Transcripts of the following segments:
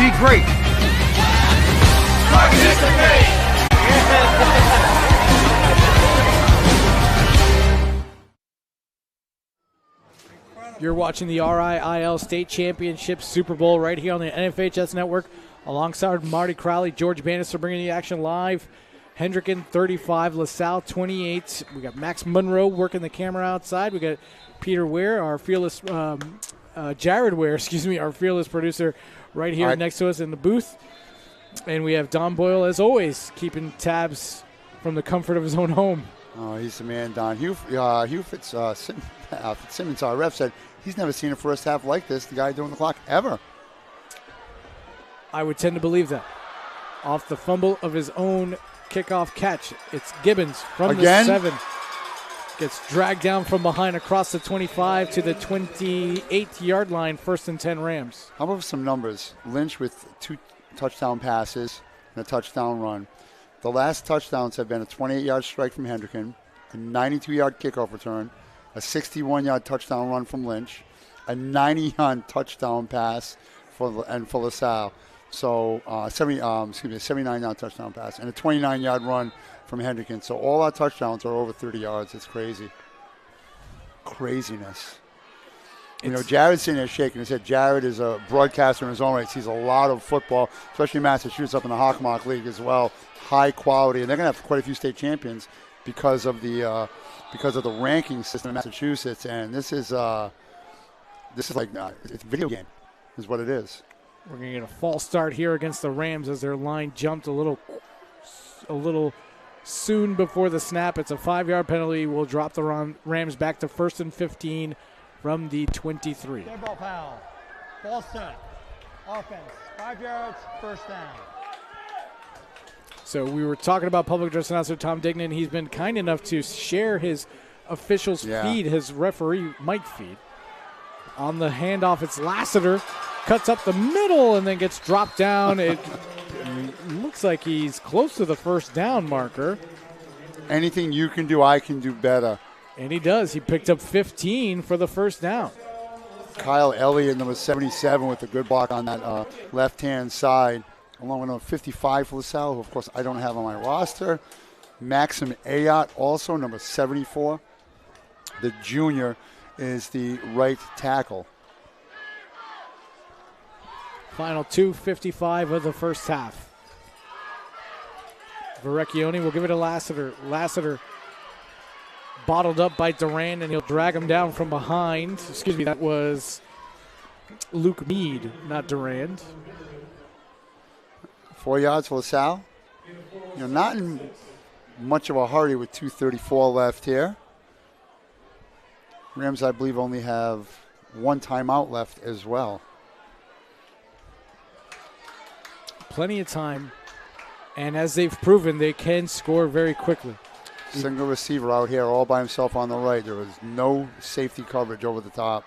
be great. Participate! You're watching the RIIL State Championship Super Bowl right here on the NFHS Network alongside Marty Crowley, George Bannister bringing you action live. Hendricken 35, LaSalle 28. We got Max Monroe working the camera outside. We got Peter Ware, our fearless, Jared Ware, our fearless producer right here next to us in the booth. And we have Don Boyle, as always, keeping tabs from the comfort of his own home. Oh, he's the man, Don. Hugh Fitzsimmons, our ref, said he's never seen a first half like this, the guy doing the clock, ever. I would tend to believe that. Off the fumble of his own kickoff catch, it's Gibbons from the 7. Gets dragged down from behind across the 25 to the 28-yard line, 1st and 10 Rams. How about some numbers? Lynch with 2 touchdown passes and a touchdown run. The last touchdowns have been a 28-yard strike from Hendricken, a 92-yard kickoff return, a 61-yard touchdown run from Lynch, a 90-yard touchdown pass for LaSalle. So, 79-yard touchdown pass, and a 29-yard run from Hendricken. So all our touchdowns are over 30 yards. It's crazy. Craziness. Jared's sitting there shaking his head. Jared is a broadcaster in his own right. Sees a lot of football, especially Massachusetts up in the Hawkmark League as well. High quality, and they're going to have quite a few state champions because of the ranking system in Massachusetts. And this is like it's a video game, is what it is. We're going to get a false start here against the Rams as their line jumped a little soon before the snap. It's a 5-yard penalty. We'll drop the Rams back to 1st and 15 from the 23. Dead ball foul. False start. Offense. 5 yards. First down. So we were talking about public address announcer Tom Dignan. He's been kind enough to share his officials' feed, his referee mic feed. On the handoff, it's Lassiter. Cuts up the middle and then gets dropped down. It looks like he's close to the first down marker. Anything you can do, I can do better. And he does. He picked up 15 for the first down. Kyle Elliott, number 77, with a good block on that left-hand side. Along with number 55 for LaSalle, who, of course, I don't have on my roster. Maxim Ayotte, also number 74. The junior is the right tackle. Final 2:55 of the first half. Verrecchione will give it to Lassiter. Lassiter bottled up by Durand, and he'll drag him down from behind. Excuse me, that was Luke Mead, not Durand. 4 yards for LaSalle. Not in much of a hurry with 2:34 left here. Rams, I believe, only have 1 timeout left as well. Plenty of time, and as they've proven, they can score very quickly. Single receiver out here all by himself on the right. There was no safety coverage over the top.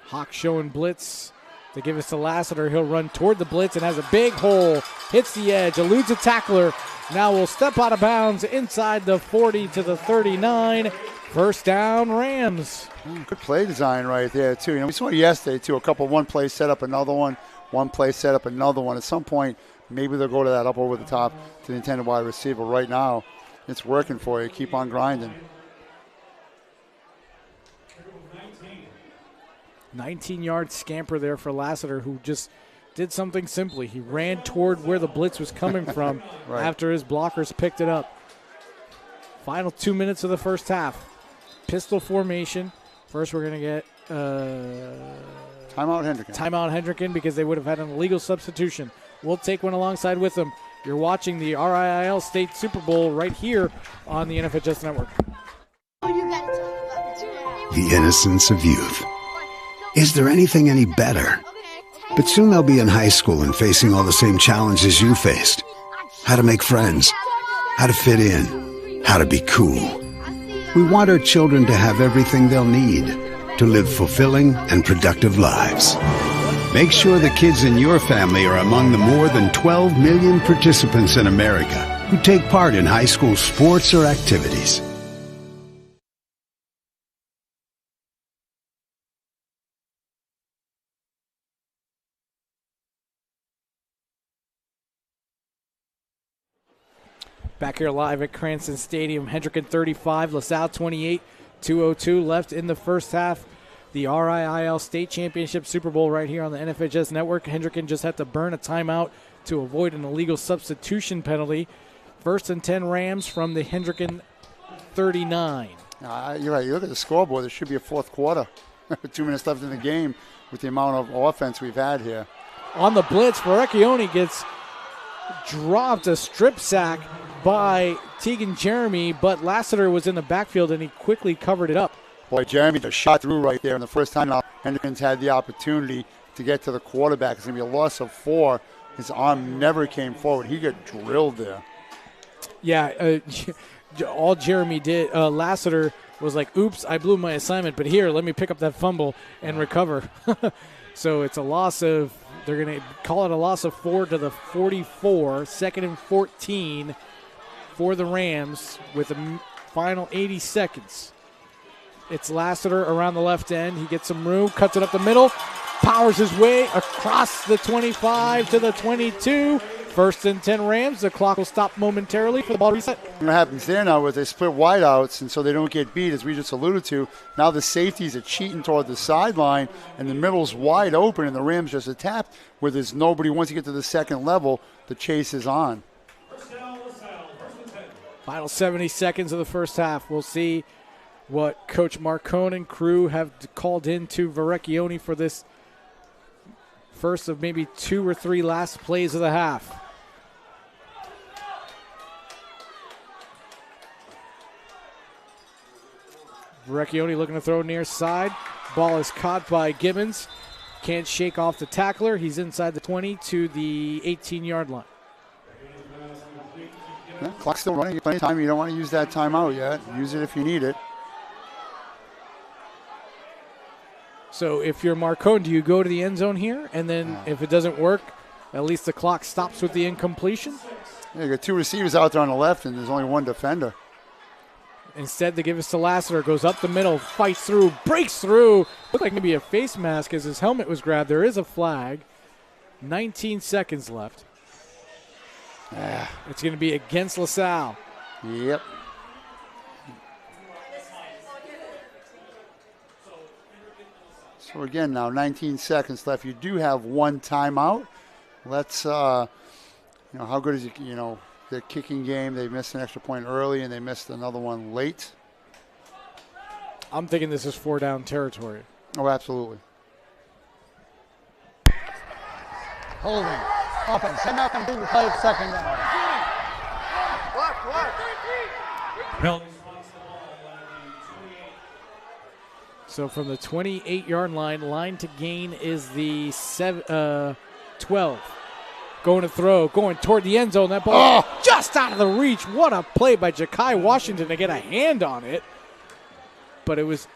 Hawk showing blitz. They give us to Lassiter. He'll run toward the blitz and has a big hole. Hits the edge, eludes a tackler. Now will step out of bounds inside the 40 to the 39. First down, Rams. Good play design right there, too. We saw it yesterday, too. A couple one play set up another one. One play set up another one. At some point, maybe they'll go to that up over the top to the intended wide receiver. Right now, it's working for you. Keep on grinding. 19-yard scamper there for Lassiter, who just did something simply. He ran toward where the blitz was coming from after his blockers picked it up. Final 2 minutes of the first half. Pistol formation. First, we're going to get timeout Hendricken. Timeout Hendricken because they would have had an illegal substitution. We'll take one alongside with them. You're watching the RIIL State Super Bowl right here on the NFHS Network. The innocence of youth. Is there anything any better? But soon they'll be in high school and facing all the same challenges you faced. How to make friends, how to fit in, how to be cool. We want our children to have everything they'll need to live fulfilling and productive lives. Make sure the kids in your family are among the more than 12 million participants in America who take part in high school sports or activities. Back here live at Cranston Stadium, Hendricken 35, LaSalle 28, 2:02 left in the first half. The RIIL State Championship Super Bowl right here on the NFHS Network. Hendricken just had to burn a timeout to avoid an illegal substitution penalty. First and 10 Rams from the Hendricken 39. You're right. You look at the scoreboard, there should be a fourth quarter. 2 minutes left in the game with the amount of offense we've had here. On the blitz, Verrecchione gets dropped, a strip sack by Tegan Jeremy, but Lassiter was in the backfield and he quickly covered it up. Boy, Jeremy just shot through right there. And the first time now Hendricken's had the opportunity to get to the quarterback. It's going to be a loss of 4. His arm never came forward. He got drilled there. Yeah, all Jeremy did, Lassiter was like, oops, I blew my assignment, but here, let me pick up that fumble and recover. So it's a loss of, they're going to call it a loss of 4 to the 44, 2nd and 14 for the Rams with a final 80 seconds. It's Lassiter around the left end. He gets some room, cuts it up the middle, powers his way across the 25 to the 22. First and 10 Rams. The clock will stop momentarily for the ball reset. What happens there now is they split wideouts, and so they don't get beat, as we just alluded to. Now the safeties are cheating toward the sideline, and the middle's wide open, and the Rams just attacked where there's nobody. Once you get to the second level, the chase is on. Final 70 seconds of the first half. We'll see what Coach Marcone and crew have called into Verrecchione for this first of maybe 2 or 3 last plays of the half. Verrecchione looking to throw near side. Ball is caught by Gibbons. Can't shake off the tackler. He's inside the 20 to the 18-yard line. Yeah, clock's still running. Plenty of time. You don't want to use that timeout yet. Use it if you need it. So if you're Marcone, do you go to the end zone here? And then if it doesn't work, at least the clock stops with the incompletion? Yeah, you got 2 receivers out there on the left, and there's only 1 defender. Instead, they give us to Lassiter. Goes up the middle, fights through, breaks through. Looked like maybe a face mask as his helmet was grabbed. There is a flag. 19 seconds left. It's going to be against LaSalle. Yep. So again, now 19 seconds left. You do have 1 timeout. Let's, how good is it? Their kicking game. They missed an extra point early, and they missed another one late. I'm thinking this is 4-down territory. Oh, absolutely. Holding. Offense. Send out and do the play of second down. So from the 28-yard line to gain is the 12. Going to throw, going toward the end zone. That ball just out of the reach. What a play by Ja'Kai Washington to get a hand on it. But it was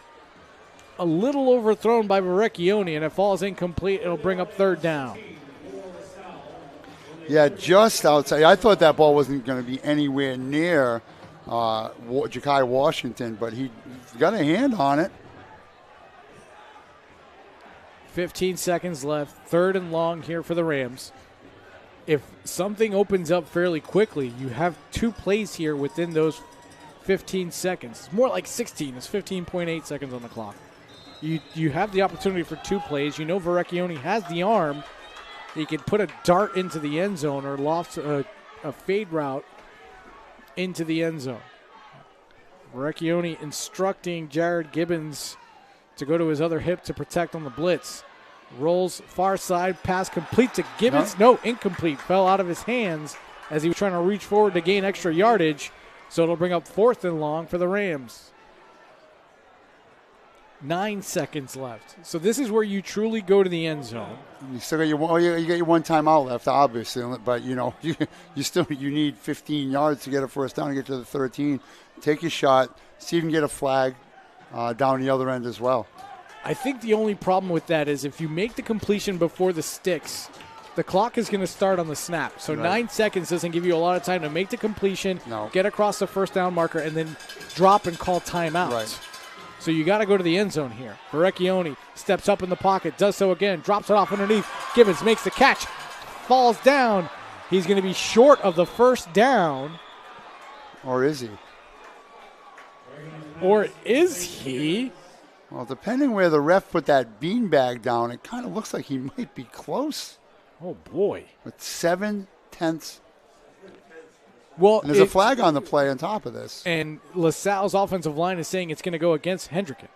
a little overthrown by Verrecchione, and it falls incomplete. It'll bring up 3rd down. Yeah, just outside. I thought that ball wasn't going to be anywhere near Ja'Kai Washington, but he got a hand on it. 15 seconds left. 3rd and long here for the Rams. If something opens up fairly quickly, you have 2 plays here within those 15 seconds. It's more like 16. It's 15.8 seconds on the clock. You have the opportunity for 2 plays. You know Verrecchione has the arm. He can put a dart into the end zone or loft a fade route into the end zone. Verrecchione instructing Jared Gibbons to go to his other hip to protect on the blitz. Rolls far side, pass complete to Gibbons. No, incomplete. Fell out of his hands as he was trying to reach forward to gain extra yardage. So it'll bring up 4th and long for the Rams. 9 seconds left. So this is where you truly go to the end zone. You still got you got your 1 timeout left, obviously, but you need 15 yards to get a first down and get to the 13. Take your shot. See if you can get a flag down the other end as well. I think the only problem with that is if you make the completion before the sticks, the clock is going to start on the snap. So 9 seconds doesn't give you a lot of time to make the completion, get across the first down marker, and then drop and call timeout. Right. So you got to go to the end zone here. Verrecchione steps up in the pocket, does so again, drops it off underneath. Gibbons makes the catch, falls down. He's going to be short of the first down. Or is he? Or is he? Well, depending where the ref put that beanbag down, it kind of looks like he might be close. Oh, boy. With 7/10. Well, and there's a flag on the play on top of this. And LaSalle's offensive line is saying it's going to go against Hendricken.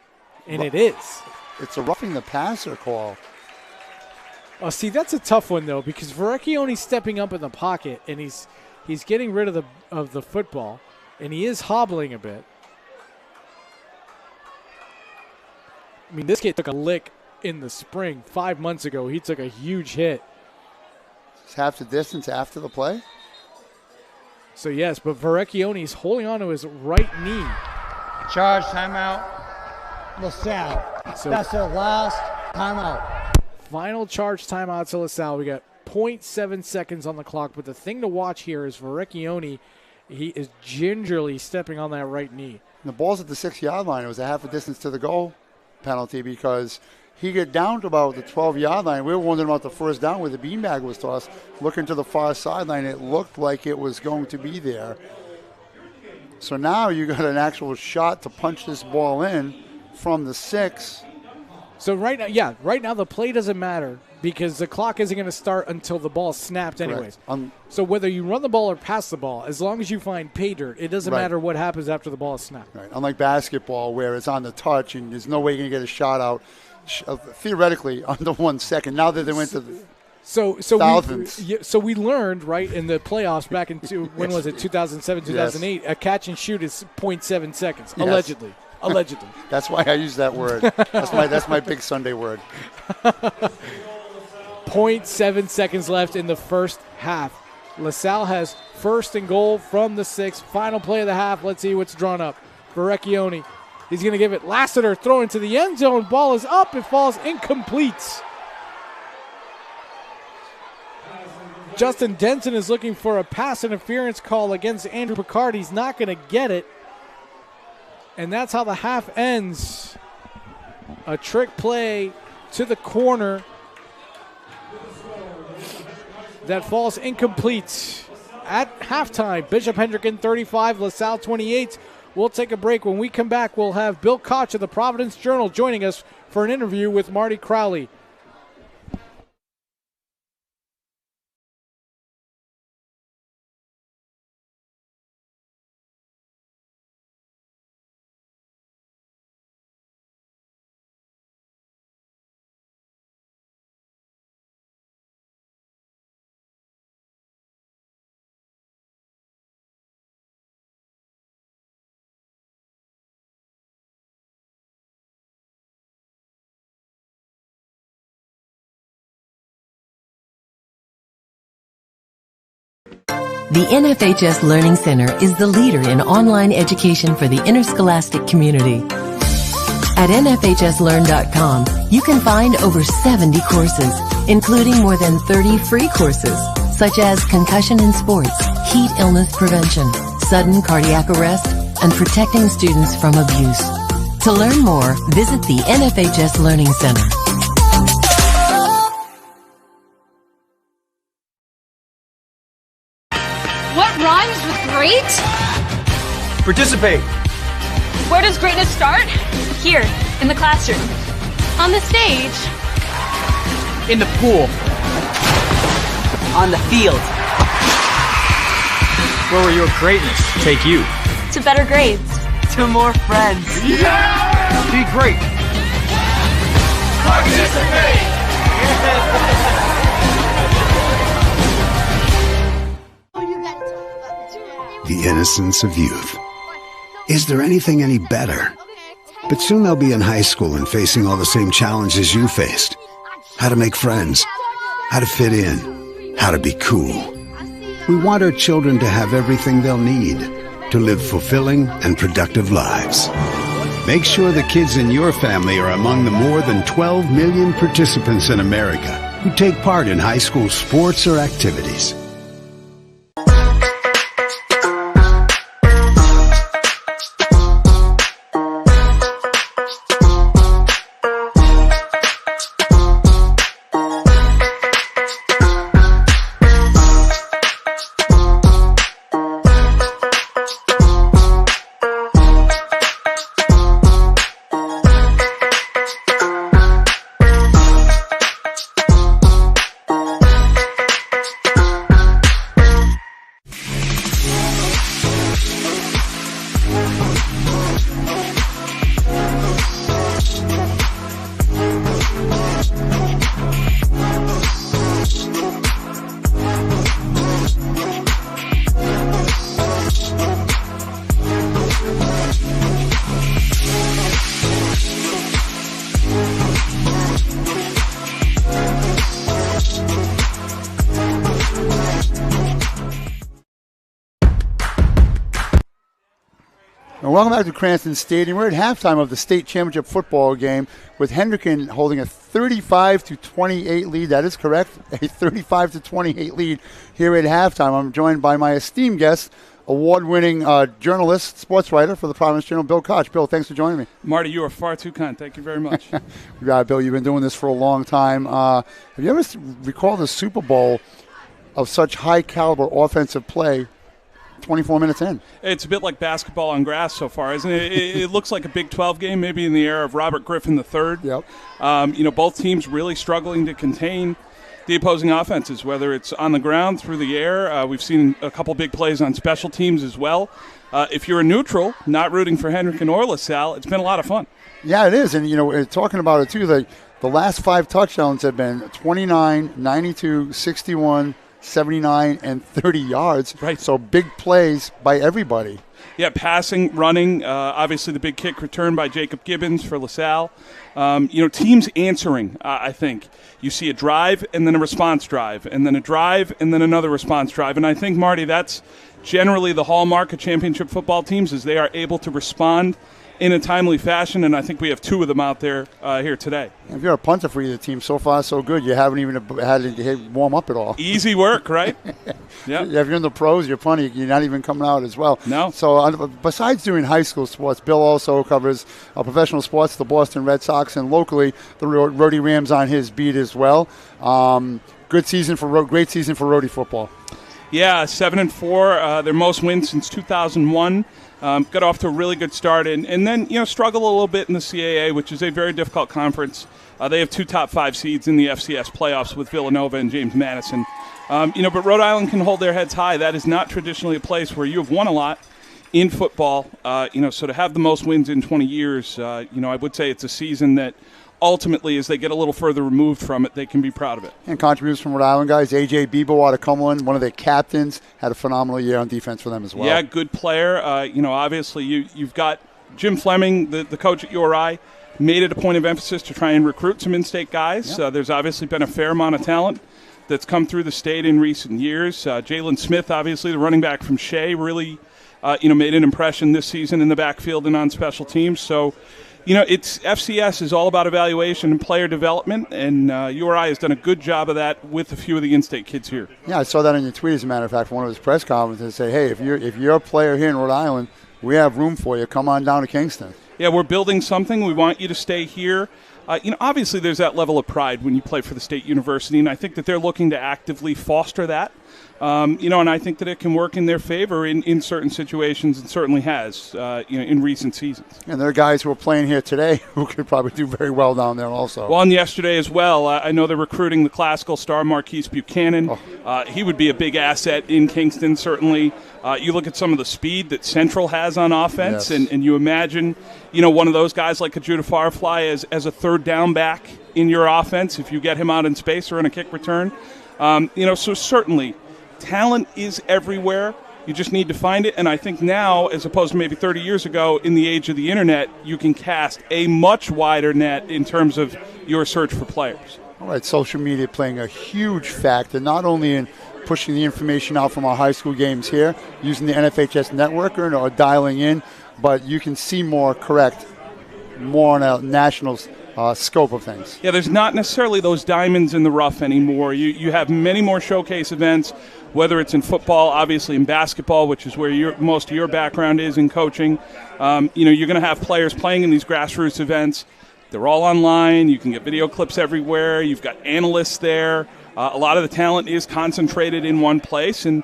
And it is. It's a roughing the passer call. Oh, see, that's a tough one, though, because Verrecchione's stepping up in the pocket, and he's getting rid of the football, and he is hobbling a bit. I mean, this kid took a lick in the spring. 5 months ago, he took a huge hit. It's half the distance after the play? So, yes, but Verrecchione's holding on to his right knee. Charge, timeout. LaSalle. So that's their last timeout. Final charge timeout to LaSalle. We got 0.7 seconds on the clock, but the thing to watch here is Verrecchione, he is gingerly stepping on that right knee. And the ball's at the 6-yard line. It was a half a distance to the goal penalty because he got down to about the 12-yard line. We were wondering about the first down where the beanbag was tossed. Looking to the far sideline, it looked like it was going to be there. So now you got an actual shot to punch this ball in from the 6. So right now the play doesn't matter because the clock isn't going to start until the ball snapped anyways. So whether you run the ball or pass the ball, as long as you find pay dirt, it doesn't matter what happens after the ball is snapped. Right. Unlike basketball where it's on the touch and there's no way you're going to get a shot out theoretically under 1 second. Now that they went to the thousands. We learned, right, in the playoffs back in, when was it, 2007, 2008, a catch and shoot is 0.7 seconds, allegedly. Allegedly. That's why I use that word. That's my big Sunday word. 0.7 seconds left in the first half. LaSalle has first and goal from the 6. Final play of the half. Let's see what's drawn up. Verrecchione. He's going to give it Lassiter, throw into the end zone. Ball is up. It falls incomplete. Justin Denson is looking for a pass interference call against Andrew Picard. He's not going to get it. And that's how the half ends. A trick play to the corner that falls incomplete. At halftime, Bishop Hendricken 35, LaSalle 28. We'll take a break. When we come back, we'll have Bill Koch of the Providence Journal joining us for an interview with Marty Crowley. The NFHS Learning Center is the leader in online education for the interscholastic community. At nfhslearn.com, you can find over 70 courses, including more than 30 free courses, such as concussion in sports, heat illness prevention, sudden cardiac arrest, and protecting students from abuse. To learn more, visit the NFHS Learning Center. What rhymes with great? Participate. Where does greatness start? Here, in the classroom. On the stage. In the pool. On the field. Where will your greatness take you? To better grades. To more friends. Yeah! Be great. Participate! The innocence of youth. Is there anything any better? But soon they'll be in high school and facing all the same challenges you faced. How to make friends, how to fit in, how to be cool. We want our children to have everything they'll need to live fulfilling and productive lives. Make sure the kids in your family are among the more than 12 million participants in America who take part in high school sports or activities. And welcome back to Cranston Stadium. We're at halftime of the state championship football game with Hendricken holding a 35-28 lead. That is correct, a 35-28 lead here at halftime. I'm joined by my esteemed guest, award-winning journalist, sports writer for the Providence Journal, Bill Koch. Bill, thanks for joining me. Marty, you are far too kind. Thank you very much. Bill, you've been doing this for a long time. Have you ever recalled a Super Bowl of such high-caliber offensive play 24 minutes in? It's a bit like basketball on grass so far, isn't it? It looks like a Big 12 game, maybe in the era of Robert Griffin III. Yep. Both teams really struggling to contain the opposing offenses, whether it's on the ground, through the air. We've seen a couple big plays on special teams as well. If you're a neutral, not rooting for Hendricken or LaSalle, it's been a lot of fun. Yeah, it is. And, talking about it, too, the last 5 touchdowns have been 29, 92, 61, 79, and 30 yards. Right. So big plays by everybody. Yeah, passing, running, obviously the big kick return by Jacob Gibbons for LaSalle. Teams answering, I think. You see a drive and then a response drive, and then a drive and then another response drive. And I think, Marty, that's generally the hallmark of championship football teams is they are able to respond in a timely fashion, and I think we have 2 of them out there here today. If you're a punter for either team, so far so good. You haven't even had to warm up at all. Easy work, right? Yeah. If you're in the pros, you're punting. You're not even coming out as well. No. So besides doing high school sports, Bill also covers professional sports, the Boston Red Sox, and locally the Rhode Rams on his beat as well. Great season for Rhode football. Yeah, 7-4, their most wins since 2001. Got off to a really good start, and then struggle a little bit in the CAA, which is a very difficult conference. They have 2 top 5 seeds in the FCS playoffs with Villanova and James Madison. But Rhode Island can hold their heads high. That is not traditionally a place where you have won a lot in football. So to have the most wins in 20 years, I would say it's a season that ultimately, as they get a little further removed from it, they can be proud of it. And contributions from Rhode Island guys. A.J. Bebo out of Cumberland, one of their captains, had a phenomenal year on defense for them as well. Yeah, good player. Obviously you've got Jim Fleming, the coach at URI, made it a point of emphasis to try and recruit some in-state guys. Yep. There's obviously been a fair amount of talent that's come through the state in recent years. Jalen Smith, obviously the running back from Shea, really made an impression this season in the backfield and on special teams. So it's FCS is all about evaluation and player development, and URI has done a good job of that with a few of the in-state kids here. Yeah, I saw that in your tweet, as a matter of fact, from one of his press conferences. Say, hey, if you're a player here in Rhode Island, we have room for you. Come on down to Kingston. Yeah, we're building something. We want you to stay here. Obviously there's that level of pride when you play for the state university, and I think that they're looking to actively foster that. And I think that it can work in their favor in certain situations, and certainly has, in recent seasons. And there are guys who are playing here today who could probably do very well down there also. Well, and yesterday as well, I know they're recruiting the classical star Marquise Buchanan. He would be a big asset in Kingston, certainly. You look at some of the speed that Central has on offense, yes. and you imagine, one of those guys like a Judah Farfly as a third down back in your offense if you get him out in space or in a kick return. So certainly talent is everywhere. You just need to find it. And I think now, as opposed to maybe 30 years ago, in the age of the internet, you can cast a much wider net in terms of your search for players. All right, social media playing a huge factor, not only in pushing the information out from our high school games here, using the NFHS network or dialing in, but you can see more on a national scope of things. Yeah, there's not necessarily those diamonds in the rough anymore. You have many more showcase events, whether it's in football, obviously in basketball, which is where most of your background is in coaching. You're going to have players playing in these grassroots events. They're all online. You can get video clips everywhere. You've got analysts there. A lot of the talent is concentrated in one place, and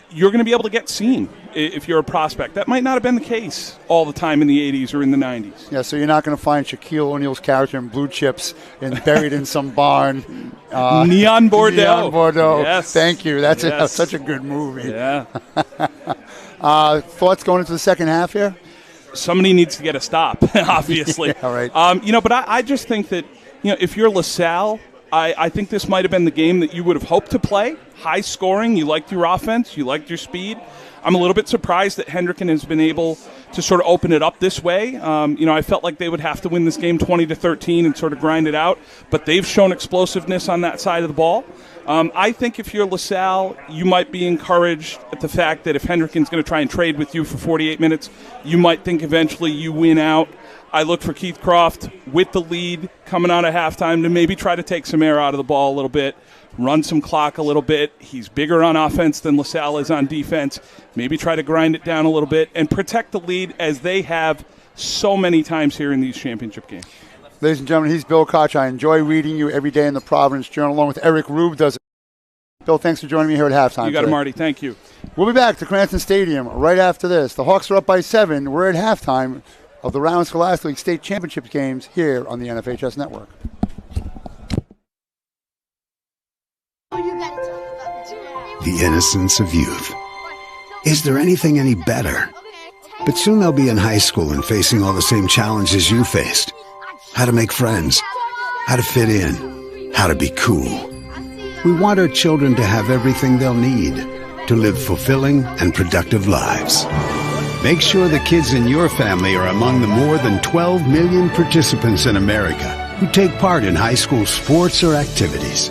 you're going to be able to get seen if you're a prospect. That might not have been the case all the time in the 80s or in the 90s. Yeah, so you're not going to find Shaquille O'Neal's character in Blue Chips and buried in some barn. Neon Bordeaux. Neon Bordeaux. Yes. Thank you. That's such a good movie. Yeah. Thoughts going into the second half here? Somebody needs to get a stop, obviously. Yeah, right. But I just think that, if you're LaSalle, I think this might have been the game that you would have hoped to play. High scoring, you liked your offense, you liked your speed. I'm a little bit surprised that Hendricken has been able to sort of open it up this way. I felt like they would have to win this game 20-13 and sort of grind it out, but they've shown explosiveness on that side of the ball. I think if you're LaSalle, you might be encouraged at the fact that if Hendricken's going to try and trade with you for 48 minutes, you might think eventually you win out. I look for Keith Croft with the lead coming out of halftime to maybe try to take some air out of the ball a little bit, run some clock a little bit. He's bigger on offense than LaSalle is on defense. Maybe try to grind it down a little bit and protect the lead as they have so many times here in these championship games. Ladies and gentlemen, he's Bill Koch. I enjoy reading you every day in the Providence Journal, along with Eric Rube does it. Bill, thanks for joining me here at halftime. You got it, today. Marty. Thank you. We'll be back to Cranston Stadium right after this. The Hawks are up by 7. We're at halftime of the Round Scholastic League State Championship games here on the NFHS Network. The innocence of youth. Is there anything any better? But soon they'll be in high school and facing all the same challenges you faced. How to make friends, how to fit in, how to be cool. We want our children to have everything they'll need to live fulfilling and productive lives. Make sure the kids in your family are among the more than 12 million participants in America who take part in high school sports or activities.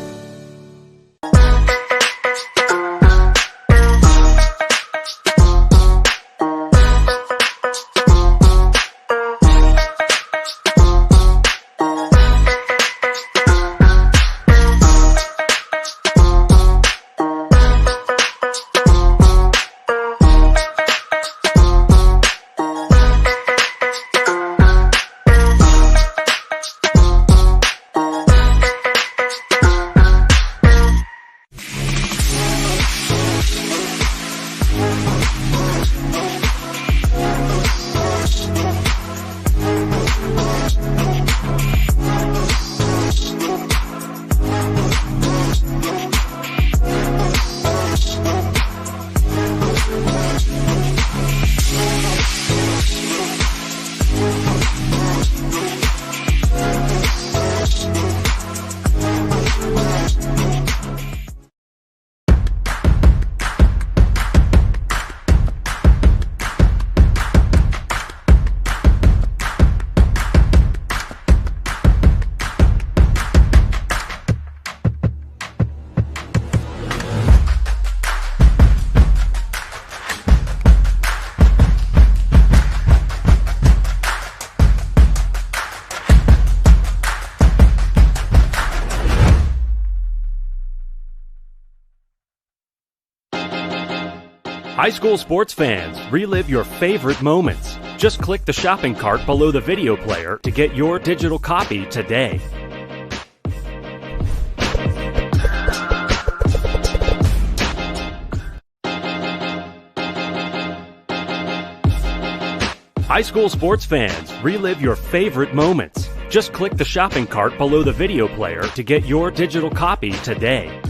High school sports fans, relive your favorite moments. Just click the shopping cart below the video player to get your digital copy today. High school sports fans, relive your favorite moments. Just click the shopping cart below the video player to get your digital copy today.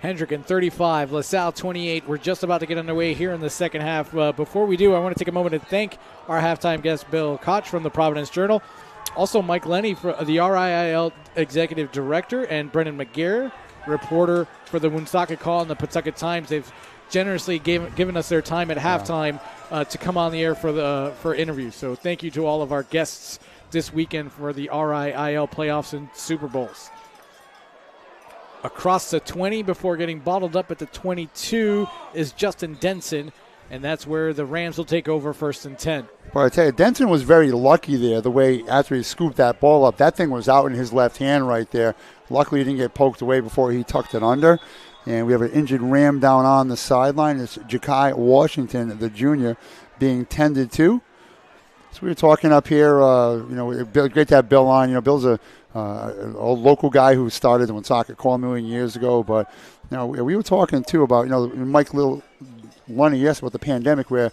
Hendricken 35, LaSalle 28. We're just about to get underway here in the second half. Before we do, I want to take a moment to thank our halftime guest, Bill Koch from the Providence Journal. Also, Mike Lenny, for the RIIL Executive Director, and Brendan McGarr, reporter for the Woonsocket Call and the Pawtucket Times. They've generously given us their time at halftime to come on the air for interviews. So thank you to all of our guests this weekend for the RIIL playoffs and Super Bowls. Across the 20 before getting bottled up at the 22 is Justin Denson, and that's where the Rams will take over 1st and 10. But I tell you, Denson was very lucky there, the way after he scooped that ball up. That thing was out in his left hand right there. Luckily, he didn't get poked away before he tucked it under. And we have an injured Ram down on the sideline. It's Ja'Kai Washington, the junior, being tended to. So we were talking up here, great to have Bill on. Bill's a local guy who started the Woonsocket Call a million years ago. But, we were talking, too, about, Mike Lunny, yes, about the pandemic where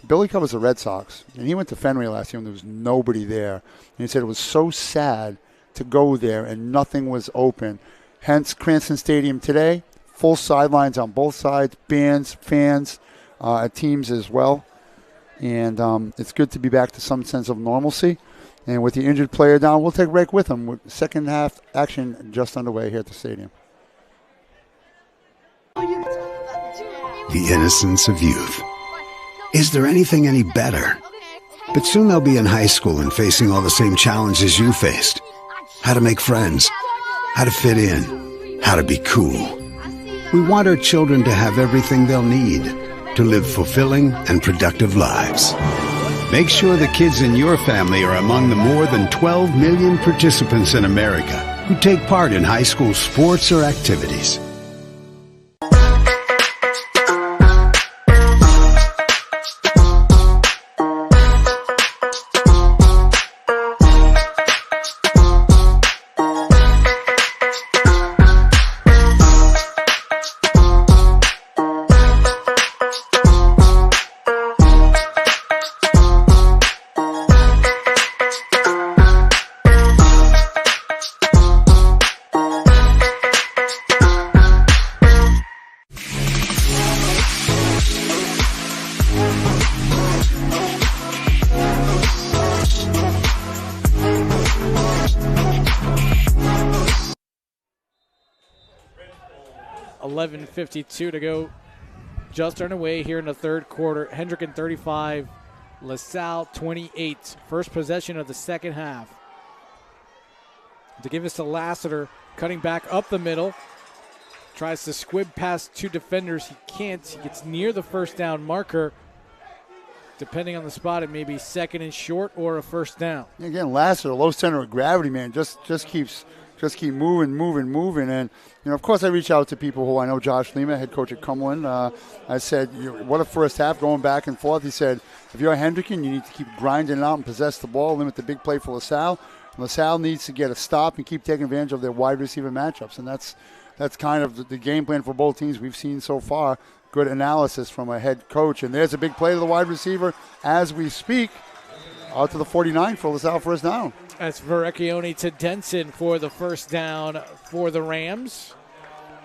Billy covers the Red Sox. And he went to Fenway last year and there was nobody there. And he said it was so sad to go there and nothing was open. Hence, Cranston Stadium today, full sidelines on both sides, bands, fans, teams as well. And it's good to be back to some sense of normalcy. And with the injured player down, we'll take a break with him. Second half action just underway here at the stadium. The innocence of youth. Is there anything any better? But soon they'll be in high school and facing all the same challenges you faced. How to make friends, how to fit in, how to be cool. We want our children to have everything they'll need to live fulfilling and productive lives. Make sure the kids in your family are among the more than 12 million participants in America who take part in high school sports or activities. .52 to go, just underway here in the third quarter. Hendricken 35, LaSalle 28. First possession of the second half. To give us to Lassiter, cutting back up the middle. Tries to squib past two defenders. He can't. He gets near the first down marker. Depending on the spot, it may be second and short or a first down. Again, Lassiter, low center of gravity, man, just keep moving. And, of course, I reach out to people who I know. Josh Lima, head coach at Cumberland. I said, what a first half going back and forth. He said, if you're Hendricken, you need to keep grinding it out and possess the ball, limit the big play for LaSalle. LaSalle needs to get a stop and keep taking advantage of their wide receiver matchups. And that's kind of the game plan for both teams we've seen so far. Good analysis from a head coach. And there's a big play to the wide receiver as we speak. Out to the 49 for LaSalle first down. That's Verrecchione to Denson for the first down for the Rams.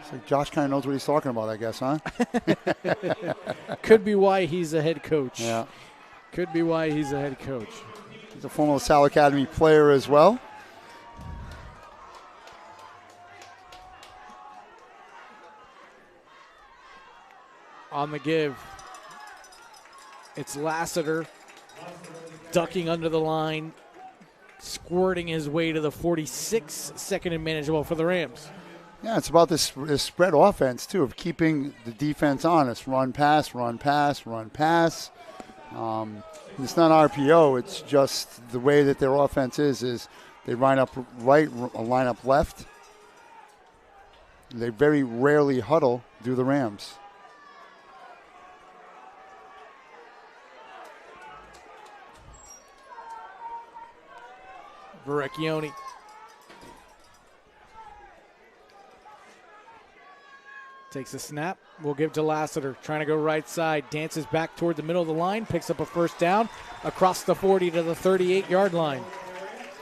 So Josh kind of knows what he's talking about, I guess, huh? Could be why he's a head coach. Yeah. Could be why he's a head coach. He's a former LaSalle Academy player as well. On the give, it's Lassiter ducking under the line, squirting his way to the 46, second and manageable for the Rams. Yeah, it's about this spread offense, too, of keeping the defense honest. Run, pass, run, pass, run, pass. It's not RPO. It's just the way that their offense is they line up right, line up left. They very rarely huddle, do the Rams. Verrecchione. Takes a snap. We'll give to Lassiter. Trying to go right side. Dances back toward the middle of the line. Picks up a first down across the 40 to the 38-yard line.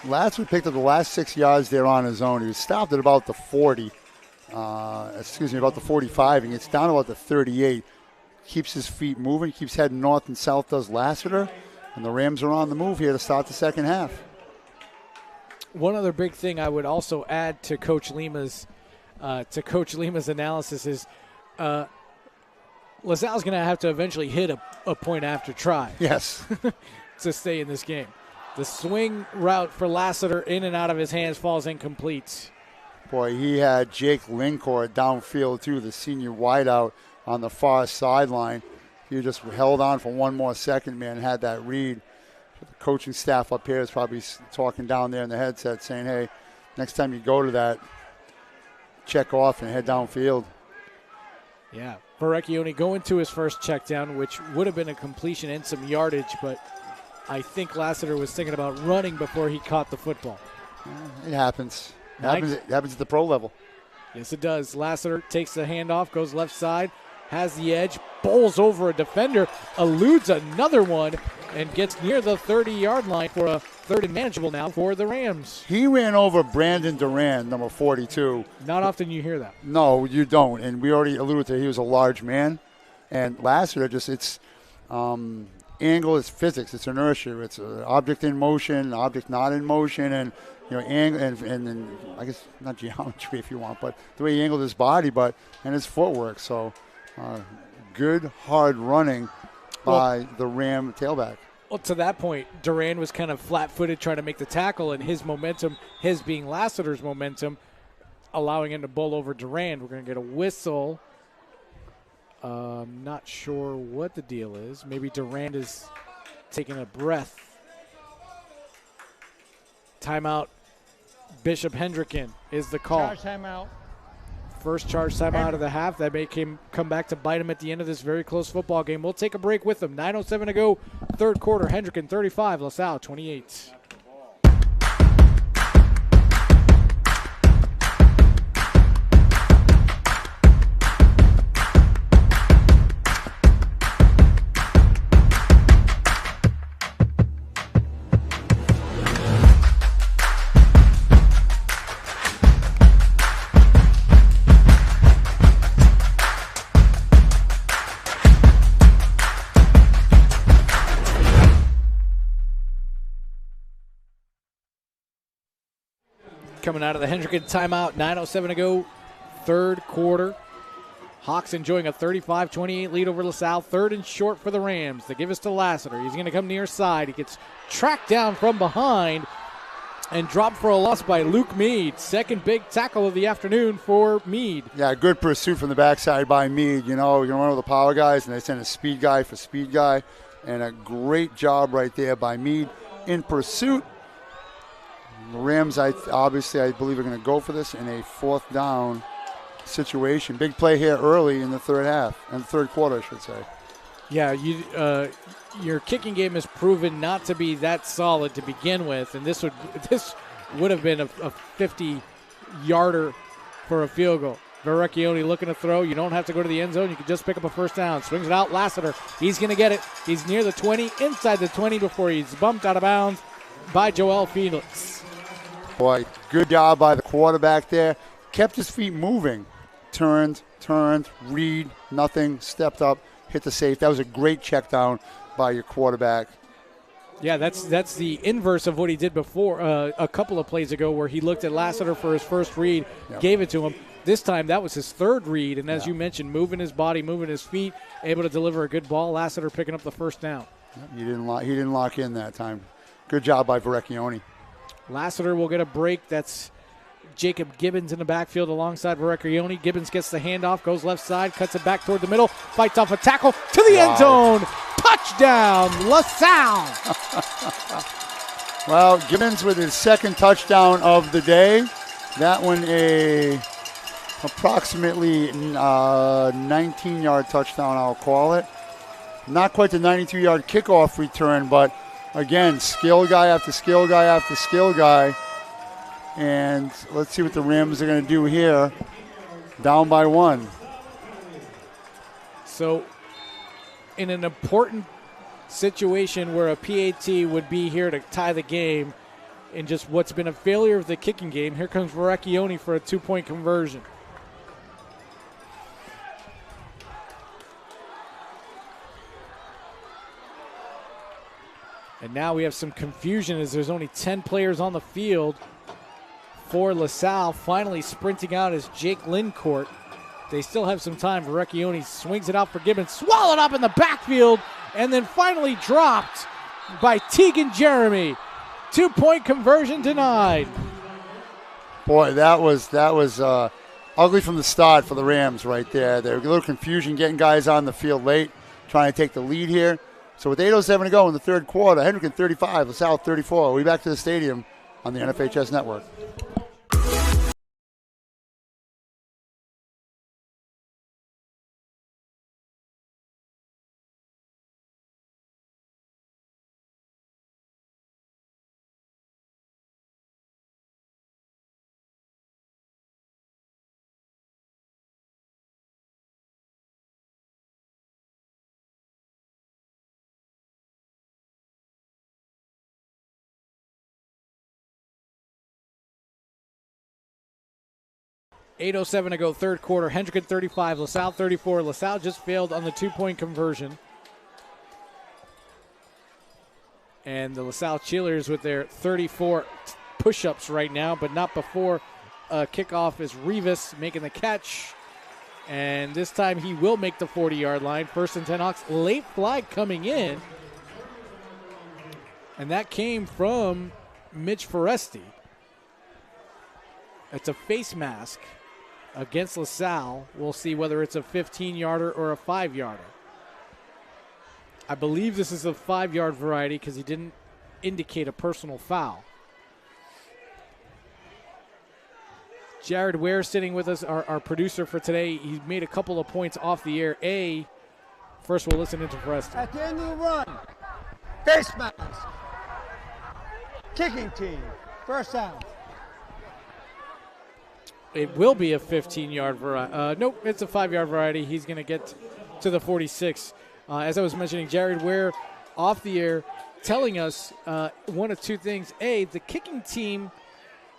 Lassiter picked up the last 6 yards there on his own. He was stopped at about the 40. about the 45, and gets down about the 38. Keeps his feet moving, keeps heading north and south, does Lassiter, and the Rams are on the move here to start the second half. One other big thing I would also add to Coach Lima's analysis is LaSalle's going to have to eventually hit a point after try. Yes. To stay in this game. The swing route for Lassiter in and out of his hands falls incomplete. Boy, he had Jake Lincourt downfield too, the senior wideout on the far sideline. He just held on for one more second, man, and had that read. The coaching staff up here is probably talking down there in the headset saying, hey, next time you go to that, check off and head downfield. Yeah, Verrecchione going to his first check down, which would have been a completion and some yardage, but I think Lassiter was thinking about running before he caught the football. It happens. It happens at the pro level. Yes, it does. Lassiter takes the handoff, goes left side, has the edge, bowls over a defender, eludes another one, and gets near the 30-yard line for a third and manageable now for the Rams. He ran over Brandon Duran, number 42. Not often you hear that. No, you don't. And we already alluded to he was a large man. And Lassiter it's angle is physics. It's inertia. It's an object in motion, an object not in motion, and angle and I guess not geometry if you want, but the way he angled his body, and his footwork. So good hard running by the Ram tailback. Well, to that point, Duran was kind of flat-footed trying to make the tackle, and his momentum, his being Lassiter's momentum, allowing him to bowl over Duran. We're going to get a whistle. Not sure what the deal is. Maybe Duran is taking a breath. Timeout. Bishop Hendricken is the call. Charge timeout. First charge timeout of the half. That may come back to bite him at the end of this very close football game. We'll take a break with them. 9:07 to go, third quarter. Hendricken 35, LaSalle 28. Coming out of the Hendricken timeout, 9:07 to go, third quarter. Hawks enjoying a 35-28 lead over LaSalle. Third and short for the Rams. They give us to Lassiter. He's going to come near side. He gets tracked down from behind and dropped for a loss by Luke Mead. Second big tackle of the afternoon for Mead. Yeah, good pursuit from the backside by Mead. You're going to run with the power guys, and they send a speed guy for speed guy. And a great job right there by Mead in pursuit. The Rams, I believe, are going to go for this in a fourth down situation. Big play here early in the third quarter, I should say. Yeah, your kicking game has proven not to be that solid to begin with, and this would have been a 50-yarder for a field goal. Verrecchione looking to throw. You don't have to go to the end zone. You can just pick up a first down. Swings it out. Lassiter. He's going to get it. He's near the 20, inside the 20 before he's bumped out of bounds by Joel Felix. Boy, good job by the quarterback there. Kept his feet moving. Turned, read, nothing, stepped up, hit the safe. That was a great check down by your quarterback. Yeah, that's the inverse of what he did before a couple of plays ago where he looked at Lassiter for his first read, gave it to him. This time that was his third read, and as you mentioned, moving his body, moving his feet, able to deliver a good ball. Lassiter picking up the first down. He didn't lock in that time. Good job by Verrecchione. Lassiter will get a break. That's Jacob Gibbons in the backfield alongside Verrecchione. Gibbons gets the handoff, goes left side, cuts it back toward the middle, fights off a tackle to the end zone. Touchdown, LaSalle. Well, Gibbons with his second touchdown of the day. That one approximately 19-yard touchdown, I'll call it. Not quite the 92-yard kickoff return, but again, skill guy after skill guy after skill guy. And let's see what the Rams are going to do here. Down by one. So, in an important situation where a PAT would be here to tie the game, in just what's been a failure of the kicking game, here comes Verrecchione for a 2-point conversion. And now we have some confusion as there's only 10 players on the field for LaSalle. Finally sprinting out is Jake Lincourt. They still have some time. Recchioni swings it out for Gibbons, swallowed up in the backfield, and then finally dropped by Tegan Jeremy. 2-point conversion denied. Boy, that was ugly from the start for the Rams right there. There was a little confusion getting guys on the field late, trying to take the lead here. So with 8:07 to go in the third quarter, Hendricken 35, LaSalle 34. We'll be back to the stadium on the NFHS Network. .807 to go, third quarter. Hendricken 35, LaSalle 34. LaSalle just failed on the 2-point conversion. And the LaSalle cheerleaders with their 34 push-ups right now, but not before kickoff is Rivas making the catch. And this time he will make the 40-yard line. First and 10 Hawks. Late flag coming in. And that came from Mitch Foresti. It's a face mask against LaSalle. We'll see whether it's a 15-yarder or a 5-yarder. I believe this is a 5-yard variety because he didn't indicate a personal foul. Jared Ware sitting with us, our producer for today. He made a couple of points off the air. First we'll listen into Foresti. At the end of the run, face mask. Kicking team, first down. It will be a 15-yard variety. Nope, it's a 5-yard variety. He's going to get to the 46. As I was mentioning, Jared Ware off the air telling us one of two things. A, the kicking team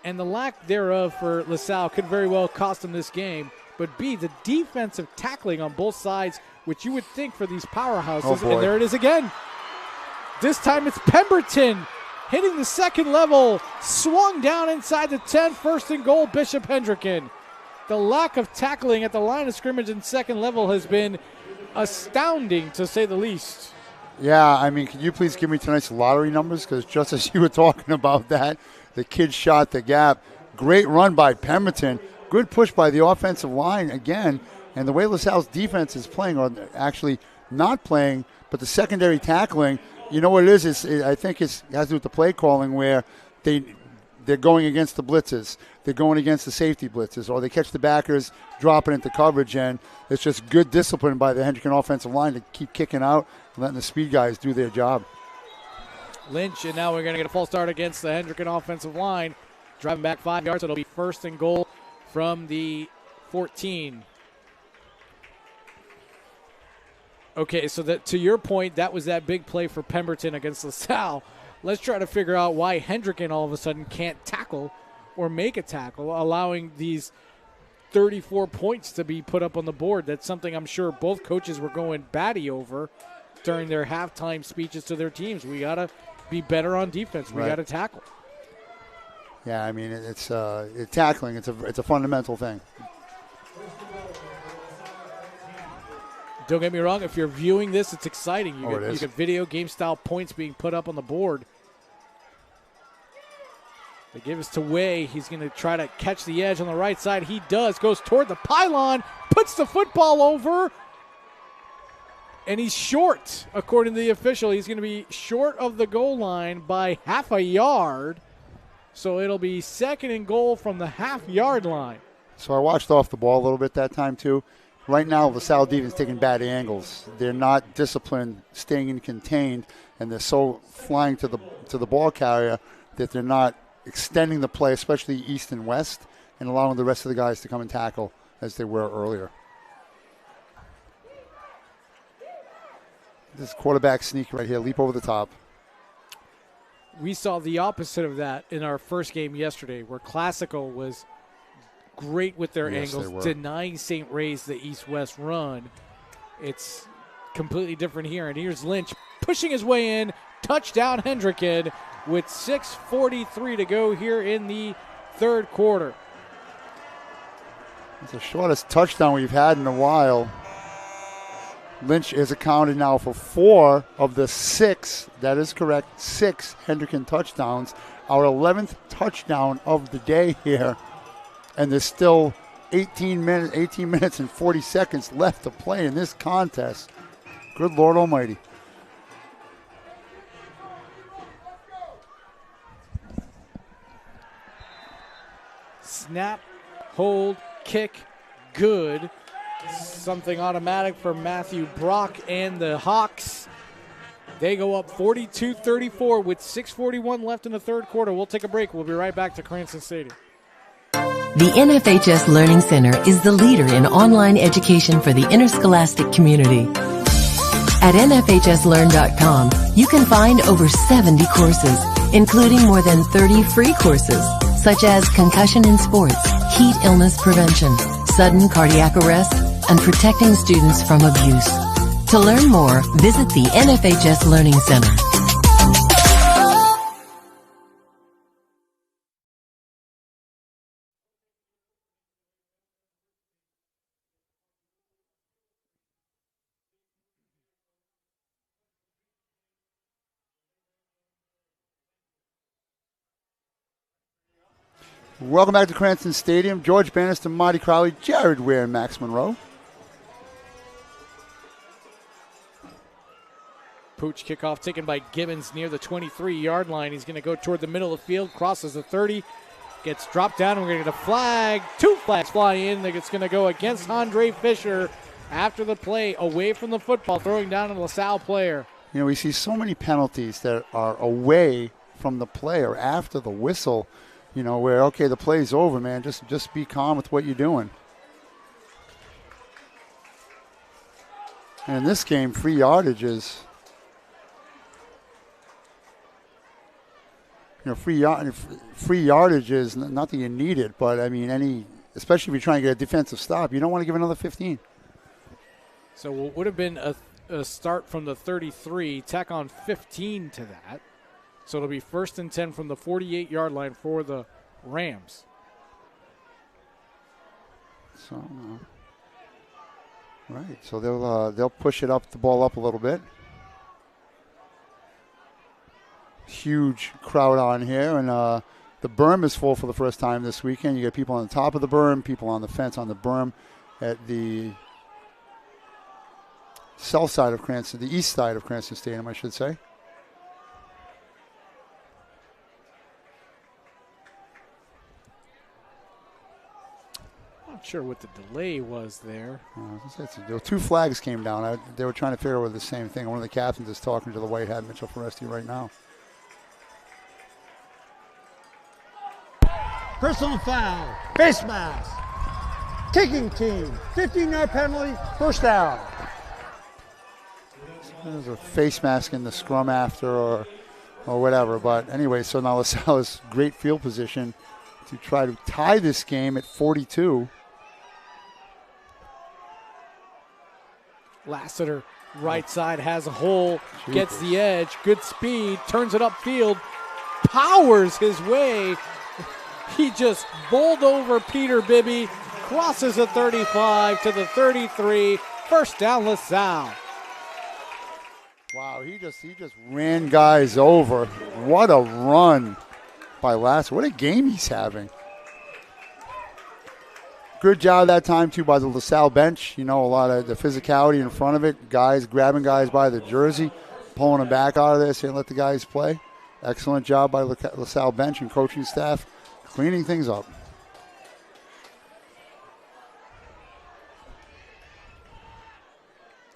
and the lack thereof for LaSalle could very well cost him this game. But B, the defensive tackling on both sides, which you would think for these powerhouses. Oh, and there it is again. This time it's Pemberton hitting the second level, swung down inside the 10, first and goal, Bishop Hendricken. The lack of tackling at the line of scrimmage in second level has been astounding, to say the least. Yeah, I mean, can you please give me tonight's lottery numbers? Because just as you were talking about that, the kid shot the gap. Great run by Pemberton. Good push by the offensive line again. And the way LaSalle's defense is playing, or actually not playing, but the secondary tackling, you know what it is? I think it has to do with the play calling where they're going against the blitzes. They're going against the safety blitzes, or they catch the backers dropping into coverage, and it's just good discipline by the Hendricken offensive line to keep kicking out and letting the speed guys do their job. Lynch, and now we're going to get a false start against the Hendricken offensive line. Driving back 5 yards, it'll be first and goal from the 14. Okay, so that, to your point, that was that big play for Pemberton against LaSalle. Let's try to figure out why Hendricken all of a sudden can't tackle or make a tackle, allowing these 34 points to be put up on the board. That's something I'm sure both coaches were going batty over during their halftime speeches to their teams. We got to be better on defense. We got to tackle. Yeah, I mean, it's tackling. It's a fundamental thing. Don't get me wrong, if you're viewing this, it's exciting. You it is. get video game-style points being put up on the board. They give us to Way. He's going to try to catch the edge on the right side. He does. Goes toward the pylon, puts the football over, and he's short, according to the official. He's going to be short of the goal line by half a yard, so it'll be second and goal from the half-yard line. So I watched off the ball a little bit that time, too. Right now, the LaSalle defense is taking bad angles. They're not disciplined, staying in contained, and they're so flying to the ball carrier that they're not extending the play, especially east and west, and allowing the rest of the guys to come and tackle as they were earlier. This quarterback sneak right here, leap over the top. We saw the opposite of that in our first game yesterday, where Classical was great with their angles, denying St. Ray's the east-west run. It's completely different here. And here's Lynch pushing his way in, Touchdown Hendricken with 6:43 to go here in the third quarter. It's the shortest touchdown we've had in a while. Lynch is accounted now for 4 of the 6, that is correct, 6 Hendricken touchdowns. Our 11th touchdown of the day here. And there's still 18 minutes and 40 seconds left to play in this contest. Good Lord Almighty. Snap, hold, kick, good. Something automatic for Matthew Brock and the Hawks. They go up 42-34 with 6:41 left in the third quarter. We'll take a break. We'll be right back to Cranston Stadium. The NFHS Learning Center is the leader in online education for the interscholastic community. At NFHSLearn.com, you can find over 70 courses, including more than 30 free courses, such as concussion in sports, heat illness prevention, sudden cardiac arrest, and protecting students from abuse. To learn more, visit the NFHS Learning Center. Welcome back to Cranston Stadium. George Bannister, Marty Crowley, Jared Ware, and Max Monroe. Pooch kickoff taken by Gibbons near the 23-yard line. He's going to go toward the middle of the field, crosses the 30, gets dropped down, and we're going to get a flag. 2 flags fly in. It's going to go against Andre Fisher after the play, away from the football, throwing down a LaSalle player. You know, we see so many penalties that are away from the player after the whistle. You know, where, okay, the play's over, man. Just be calm with what you're doing. And in this game, free yardage is, you know, free yardage is not that you need it, but I mean, especially if you're trying to get a defensive stop, you don't want to give another 15. So what would have been a start from the 33, tack on 15 to that. So it'll be 1st and 10 from the 48-yard line for the Rams. So, right. So they'll push the ball up a little bit. Huge crowd on here, and the berm is full for the first time this weekend. You get people on the top of the berm, people on the fence on the berm at the south side of Cranston, the east side of Cranston Stadium, I should say. Not sure what the delay was there. There were 2 flags came down. They were trying to figure out the same thing. One of the captains is talking to the white hat, Mitchell Foresti, right now. Personal foul, face mask, kicking team, 15-yard penalty, first down. There's a face mask in the scrum after or whatever. But anyway, so now LaSalle is great field position to try to tie this game at 42. Lassiter, right side, has a hole, gets the edge, good speed, turns it upfield, powers his way. He just bowled over Peter Bibby, crosses the 35 to the 33, first down LaSalle. Wow, he just ran guys over. What a run by Lassiter. What a game he's having. Good job that time, too, by the LaSalle bench. You know, a lot of the physicality in front of it. Guys grabbing guys by the jersey, pulling them back out of there, saying let the guys play. Excellent job by LaSalle bench and coaching staff, cleaning things up.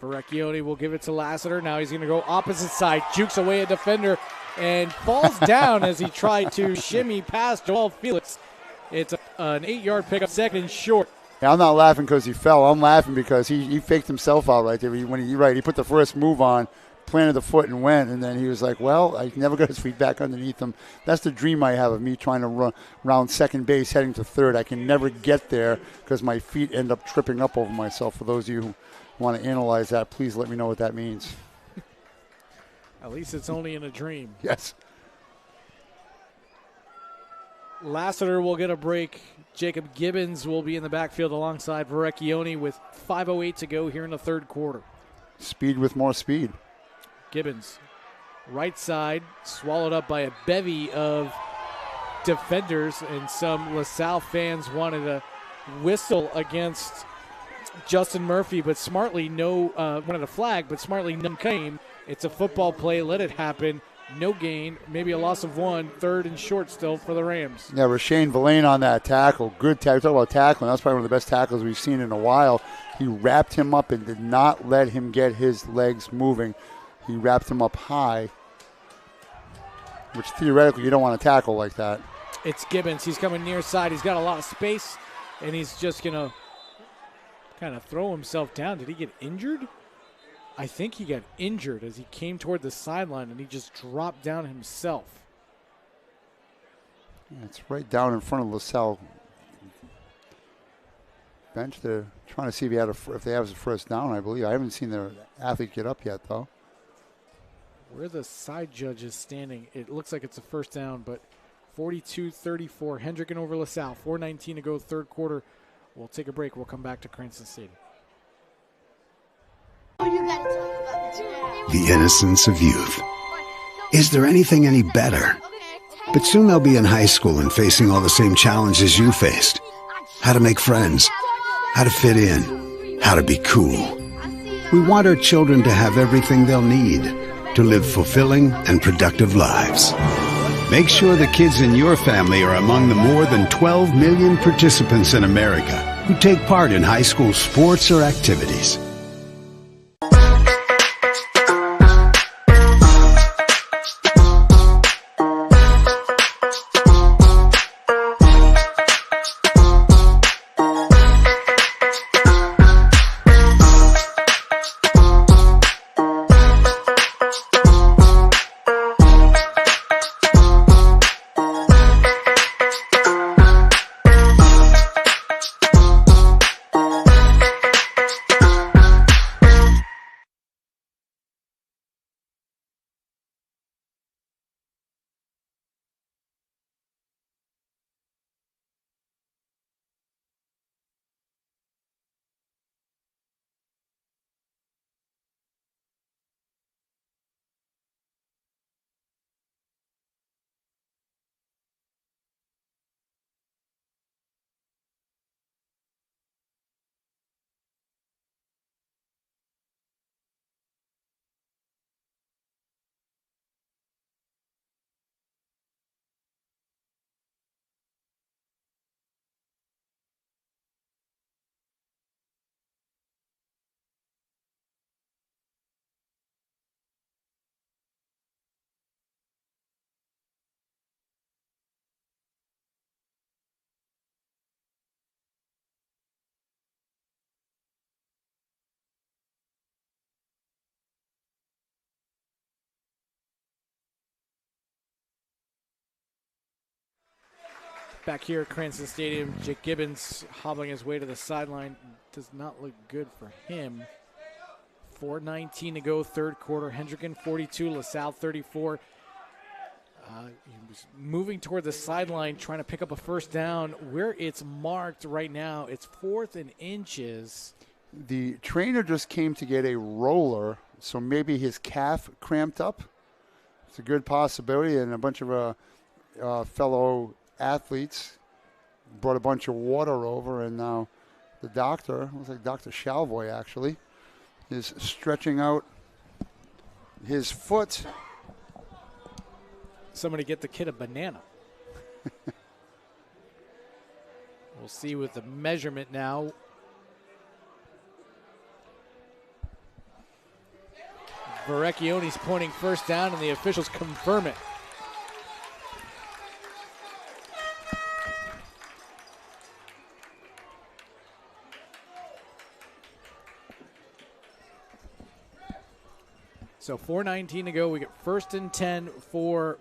Verrecchione will give it to Lassiter. Now he's going to go opposite side, jukes away a defender, and falls down as he tried to shimmy past Joel Felix. It's an 8-yard pickup, second and short. Yeah, I'm not laughing because he fell. I'm laughing because he faked himself out right there. He put the first move on, planted the foot and went, and then he was like, well, I never got his feet back underneath him. That's the dream I have of me trying to run around second base, heading to third. I can never get there because my feet end up tripping up over myself. For those of you who want to analyze that, please let me know what that means. At least it's only in a dream. Yes. Lassiter will get a break. Jacob Gibbons will be in the backfield alongside Verrecchione with 5:08 to go here in the third quarter. Speed with more speed. Gibbons, right side, swallowed up by a bevy of defenders, and some LaSalle fans wanted a whistle against Justin Murphy, but smartly wanted a flag, but smartly none came. It's a football play. Let it happen. No gain. Maybe a loss of 1. 3rd and short still for the Rams. Yeah, Rashane Villain on that tackle. Good tackle. Talk about tackling. That's probably one of the best tackles we've seen in a while. He wrapped him up and did not let him get his legs moving. He wrapped him up high, which theoretically you don't want to tackle like that. It's Gibbons. He's coming near side. He's got a lot of space, and he's just going to kind of throw himself down. Did he get injured? I think he got injured as he came toward the sideline, and he just dropped down himself. Yeah, it's right down in front of LaSalle bench. They're trying to see if they have a first down, I believe. I haven't seen their athlete get up yet, though. Where the side judge is standing, it looks like it's a first down, but 42-34. Hendricken over LaSalle. 4:19 to go, third quarter. We'll take a break. We'll come back to Cranston Stadium. The innocence of youth. Is there anything any better? But soon they'll be in high school and facing all the same challenges you faced. How to make friends, how to fit in, how to be cool. We want our children to have everything they'll need to live fulfilling and productive lives. Make sure the kids in your family are among the more than 12 million participants in America who take part in high school sports or activities. Back here at Cranston Stadium, Jake Gibbons hobbling his way to the sideline. Does not look good for him. 4:19 to go, third quarter. Hendricken 42, LaSalle 34. He was moving toward the sideline, trying to pick up a first down. Where it's marked right now, it's 4th and inches. The trainer just came to get a roller, so maybe his calf cramped up. It's a good possibility, and a bunch of fellow athletes brought a bunch of water over, and now the doctor, looks like Dr. Shalvoy actually, is stretching out his foot. Somebody get the kid a banana. We'll see with the measurement now. Verrecchione's pointing first down, and the officials confirm it. So 4:19 to go. We get 1st and 10 for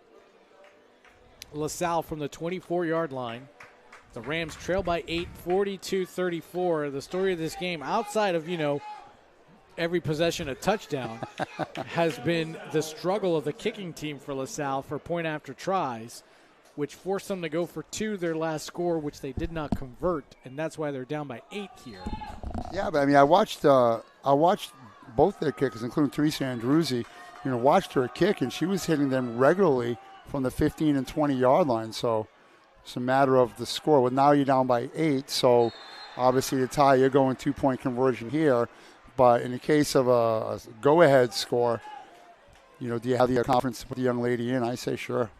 LaSalle from the 24-yard line. The Rams trail by 8, 42-34. The story of this game, outside of, every possession a touchdown has been the struggle of the kicking team for LaSalle for point after tries, which forced them to go for 2 their last score, which they did not convert, and that's why they're down by 8 here. Yeah, but I mean, I watched both their kickers, including Teresa Andruzzi, watched her kick, and she was hitting them regularly from the 15 and 20-yard line. So it's a matter of the score. Well, now you're down by 8, so obviously to tie, you're going 2-point conversion here. But in the case of a go-ahead score, do you have the confidence to put the young lady in? I say sure.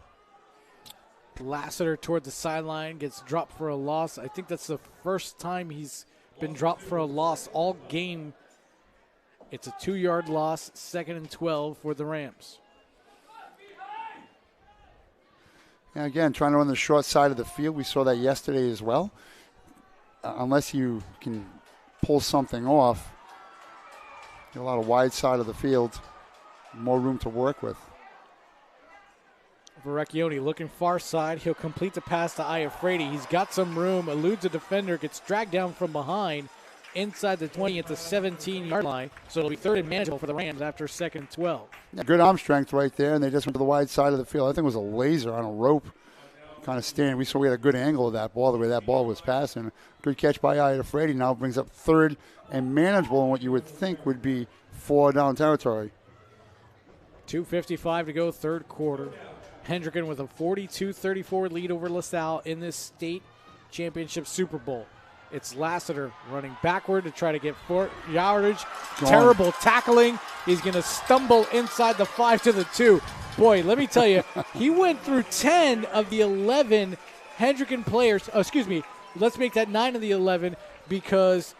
Lassiter toward the sideline, gets dropped for a loss. I think that's the first time he's been dropped for a loss all game. It's a 2-yard loss, 2nd and 12 for the Rams. And again, trying to run the short side of the field. We saw that yesterday as well. Unless you can pull something off, a lot of wide side of the field, more room to work with. Verrecchione looking far side. He'll complete the pass to Iafredi. He's got some room, eludes a defender, gets dragged down from behind inside the 20 at the 17-yard line. So it'll be 3rd and manageable for the Rams after 2nd and 12. Yeah, good arm strength right there, and they just went to the wide side of the field. I think it was a laser on a rope kind of stand. We saw we had a good angle of that ball, the way that ball was passing. Good catch by Iafredi. Now brings up 3rd and manageable in what you would think would be 4 down territory. 2:55 to go, 3rd quarter. Hendricken with a 42-34 lead over LaSalle in this state championship Super Bowl. It's Lassiter running backward to try to get 4 yardage. Terrible tackling. He's going to stumble inside the 5 to the 2. Boy, let me tell you, he went through 10 of the 11 Hendricken players. Oh, excuse me. Let's make that 9 of the 11 because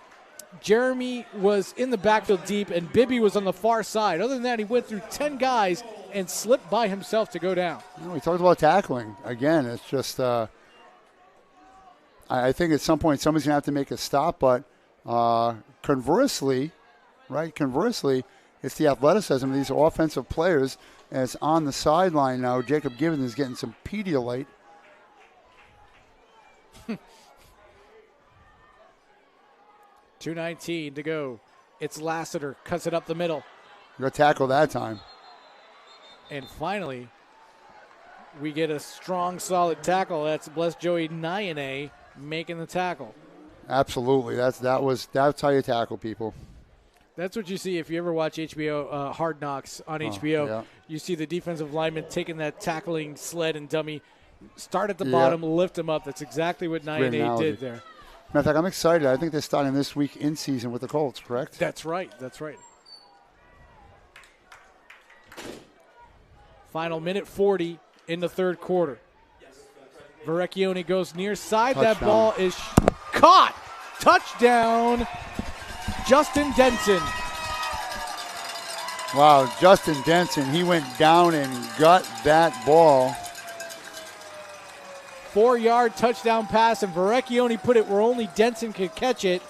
Jeremy was in the backfield deep and Bibby was on the far side. Other than that, he went through 10 guys and slipped by himself to go down. We talked about tackling. Again, it's just I think at some point somebody's going to have to make a stop, but conversely, it's the athleticism of these offensive players, and it's on the sideline now. Jacob Gibbons is getting some Pedialyte. $2:19 to go. It's Lassiter, cuts it up the middle. Good tackle that time. And finally, we get a strong, solid tackle. That's blessed Joey Nyane making the tackle. Absolutely. That's how you tackle people. That's what you see if you ever watch HBO Hard Knocks on HBO. Yeah. You see the defensive lineman taking that tackling sled and dummy, start at the bottom, lift him up. That's exactly what Nyane did there. Matter of fact, I'm excited. I think they're starting this week in season with the Colts, correct? That's right. Final minute 40 in the 3rd quarter. Verrecchione goes near side. Touchdown. That ball is caught. Touchdown, Justin Denson. Wow, Justin Denson, he went down and got that ball. 4-yard touchdown pass, and Verrecchione put it where only Denson could catch it,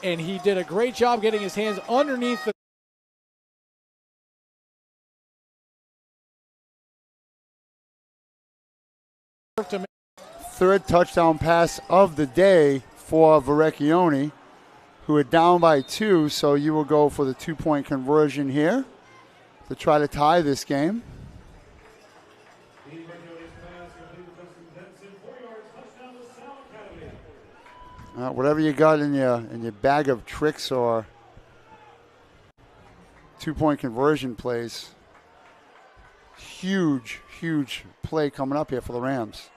and he did a great job getting his hands underneath the 3rd touchdown pass of the day for Verrecchione, who are down by 2, so you will go for the 2-point conversion here to try to tie this game. Whatever you got in your bag of tricks or 2-point conversion plays, huge play coming up here for the Rams.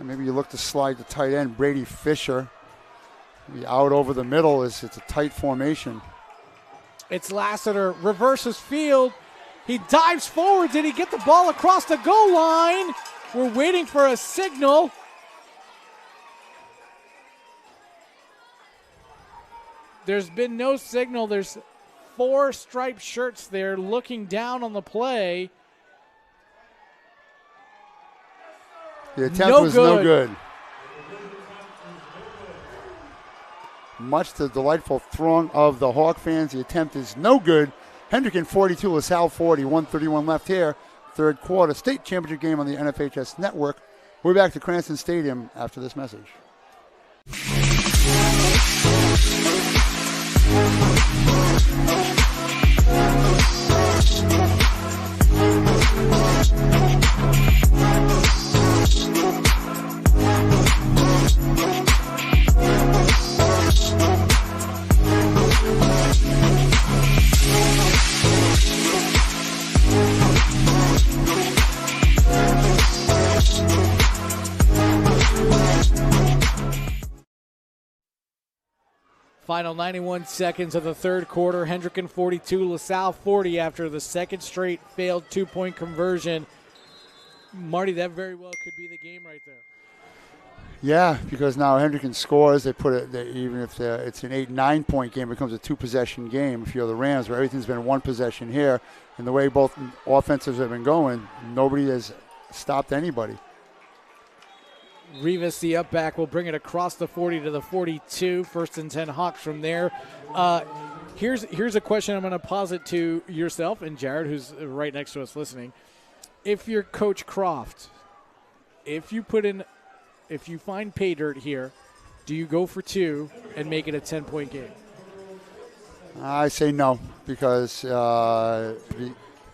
Maybe you look to slide the tight end, Brady Fisher. Maybe out over the middle it's a tight formation. It's Lassiter, reverses field. He dives forward. Did he get the ball across the goal line? We're waiting for a signal. There's been no signal. There's 4 striped shirts there looking down on the play. The attempt was no good. Much to the delightful throng of the Hawk fans, the attempt is no good. Hendricken 42, LaSalle 40, 1:31 left here. 3rd quarter, state championship game on the NFHS network. We're back to Cranston Stadium after this message. Final 91 seconds of the third quarter. Hendricken 42, LaSalle 40 after the second straight failed two-point conversion. Marty, that very well could be the game right there. Yeah, because now Hendricken scores. They put it, even if it's an 8-9 point game, it becomes a two-possession game. If you're the Rams, where everything's been one possession here, and the way both offensives have been going, nobody has stopped anybody. Rivas, the up back, will bring it across the 40 to the 42. First and 10 Hawks from there. Here's a question I'm going to posit to yourself and Jared, who's right next to us listening. If you're Coach Croft, if you find pay dirt here, do you go for two and make it a 10-point game? I say no, because, of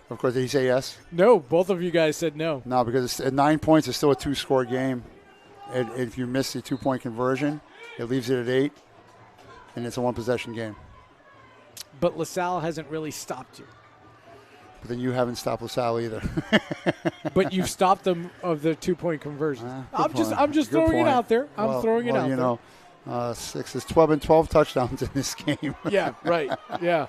course, did he say yes? No, both of you guys said no. No, because at 9 points, it's still a two-score game. And if you miss the two-point conversion, it leaves it at 8, and it's a one-possession game. But LaSalle hasn't really stopped you. But then you haven't stopped LaSalle either. But you've stopped them of the two-point conversion. I'm just Good throwing point. it out there. I'm throwing it out there. There's 12 and 12 touchdowns in this game. Yeah, right. Yeah.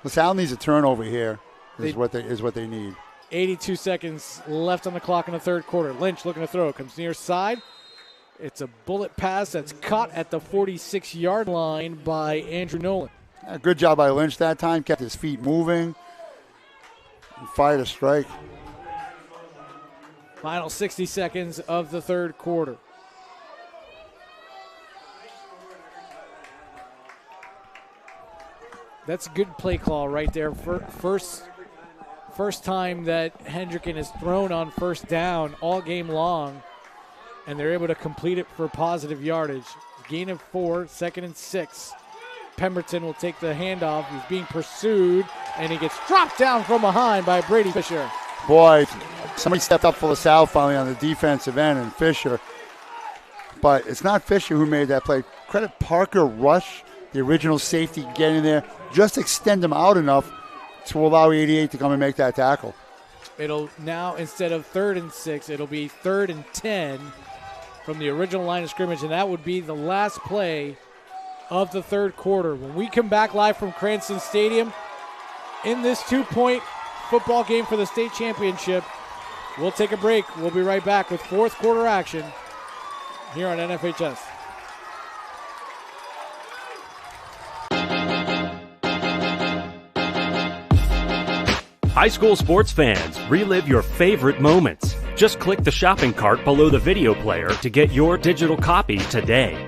LaSalle needs a turnover here. Is what they need. 82 seconds left on the clock in the third quarter. Lynch looking to throw. Comes near side. It's a bullet pass that's caught at the 46-yard line by Andrew Nolan. Good job by Lynch that time. Kept his feet moving and fired a strike. Final 60 seconds of the third quarter. That's a good play call right there. First time that Hendricken has thrown on first down all game long, and they're able to complete it for positive yardage. Gain of 4, 2nd and 6. Pemberton will take the handoff. He's being pursued, and he gets dropped down from behind by Brady Fisher. Boy, somebody stepped up for LaSalle finally on the defensive end, and Fisher. But it's not Fisher who made that play. Credit Parker Rush, the original safety, getting there. Just extend him out enough to allow 88 to come and make that tackle. It'll now, instead of 3rd and 6, it'll be 3rd and 10 from the original line of scrimmage, and that would be the last play of the third quarter. When we come back live from Cranston Stadium in this 2-point football game for the state championship, we'll take a break. We'll be right back with fourth quarter action here on NFHS. High school sports fans, relive your favorite moments. Just click the shopping cart below the video player to get your digital copy today.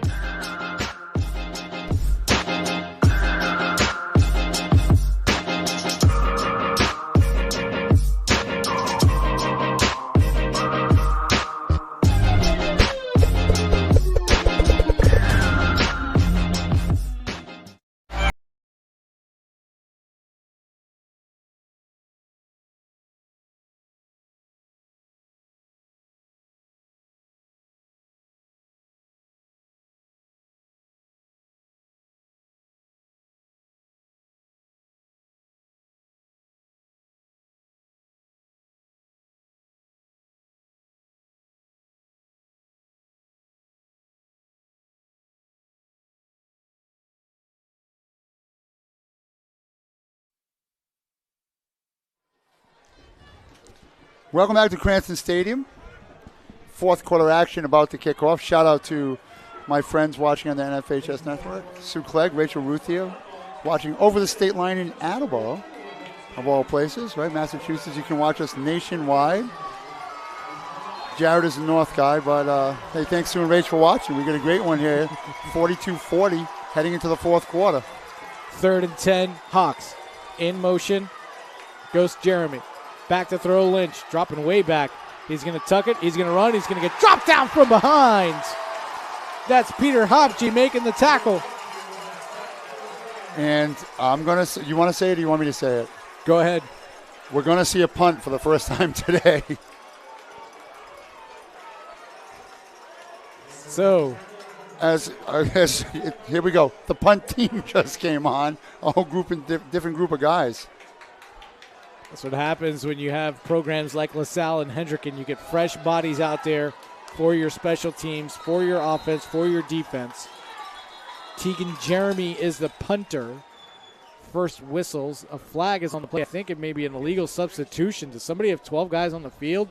Welcome back to Cranston Stadium. Fourth quarter action about to kick off. Shout out to my friends watching on the NFHS network. Sue Clegg, Rachel Ruthio, watching over the state line in Attleboro, of all places, right? Massachusetts. You can watch us nationwide. Jared is the North guy, but hey, thanks Sue and Rach for watching. We got a great one here. 42-40 heading into the fourth quarter. 3rd and 10, Hawks. In motion goes Jeremy. Back to throw Lynch, dropping way back. He's going to tuck it. He's going to run. He's going to get dropped down from behind. That's Peter Hopke making the tackle. And I'm going to – you want to say it or you want me to say it? Go ahead. We're going to see a punt for the first time today. So, as here we go. The punt team just came on. A whole different group of guys. That's what happens when you have programs like LaSalle and Hendricken. You get fresh bodies out there for your special teams, for your offense, for your defense. Tegan Jeremy is the punter. First whistles. A flag is on the play. I think it may be an illegal substitution. Does somebody have 12 guys on the field?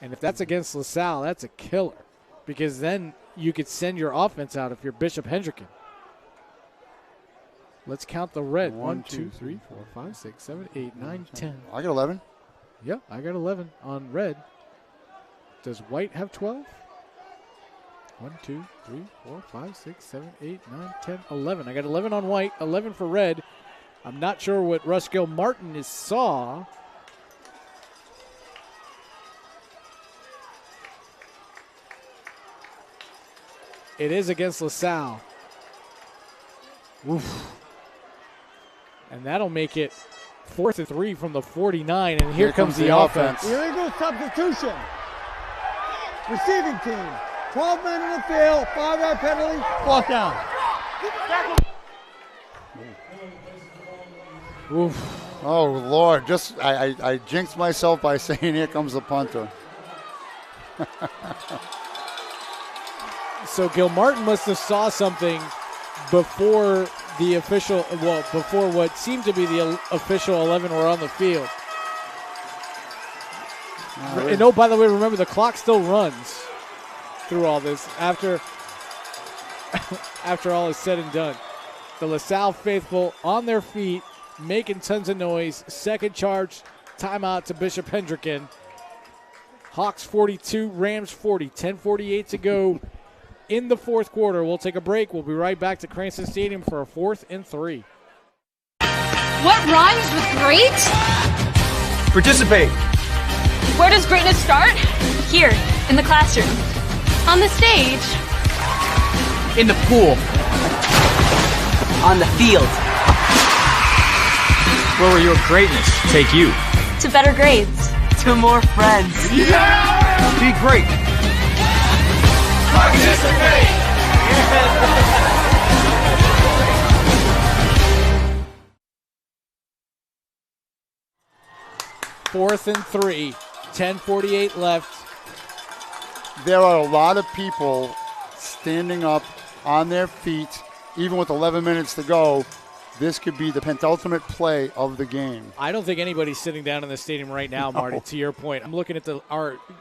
And if that's against LaSalle, that's a killer. Because then you could send your offense out if you're Bishop Hendricken. Let's count the red. 1, 2, 3, 4, 5, 6, 7, 8, 9, 10. I got 11. Yep, I got 11 on red. Does white have 12? 1, 2, 3, 4, 5, 6, 7, 8, 9, 10, 11. I got 11 on white, 11 for red. I'm not sure what Russ Gilmartin saw. It is against LaSalle. Oof. And that'll make it 4th and 3 from the 49, and here comes the offense. Illegal substitution. Receiving team, 12 men in the field, 5-yard penalty, fourth down. Oof. Oh, Lord. I jinxed myself by saying here comes the punter. So Gilmartin must have saw something before the official, before what seemed to be the official 11 were on the field. And oh, by the way, remember the clock still runs through all this after all is said and done. The LaSalle faithful on their feet, making tons of noise. Second charge, timeout to Bishop Hendricken. Hawks 42, Rams 40, 10:48 to go in the fourth quarter. We'll take a break. We'll be right back to Cranston Stadium for a 4th and 3. What rhymes with great? Participate. Where does greatness start? Here, in the classroom. On the stage. In the pool. On the field. Where will your greatness take you? To better grades. To more friends. Yeah! Be great. Participate! 4th and 3, 10:48 left. There are a lot of people standing up on their feet, even with 11 minutes to go. This could be the penultimate play of the game. I don't think anybody's sitting down in the stadium right now, Marty, to your point. I'm looking at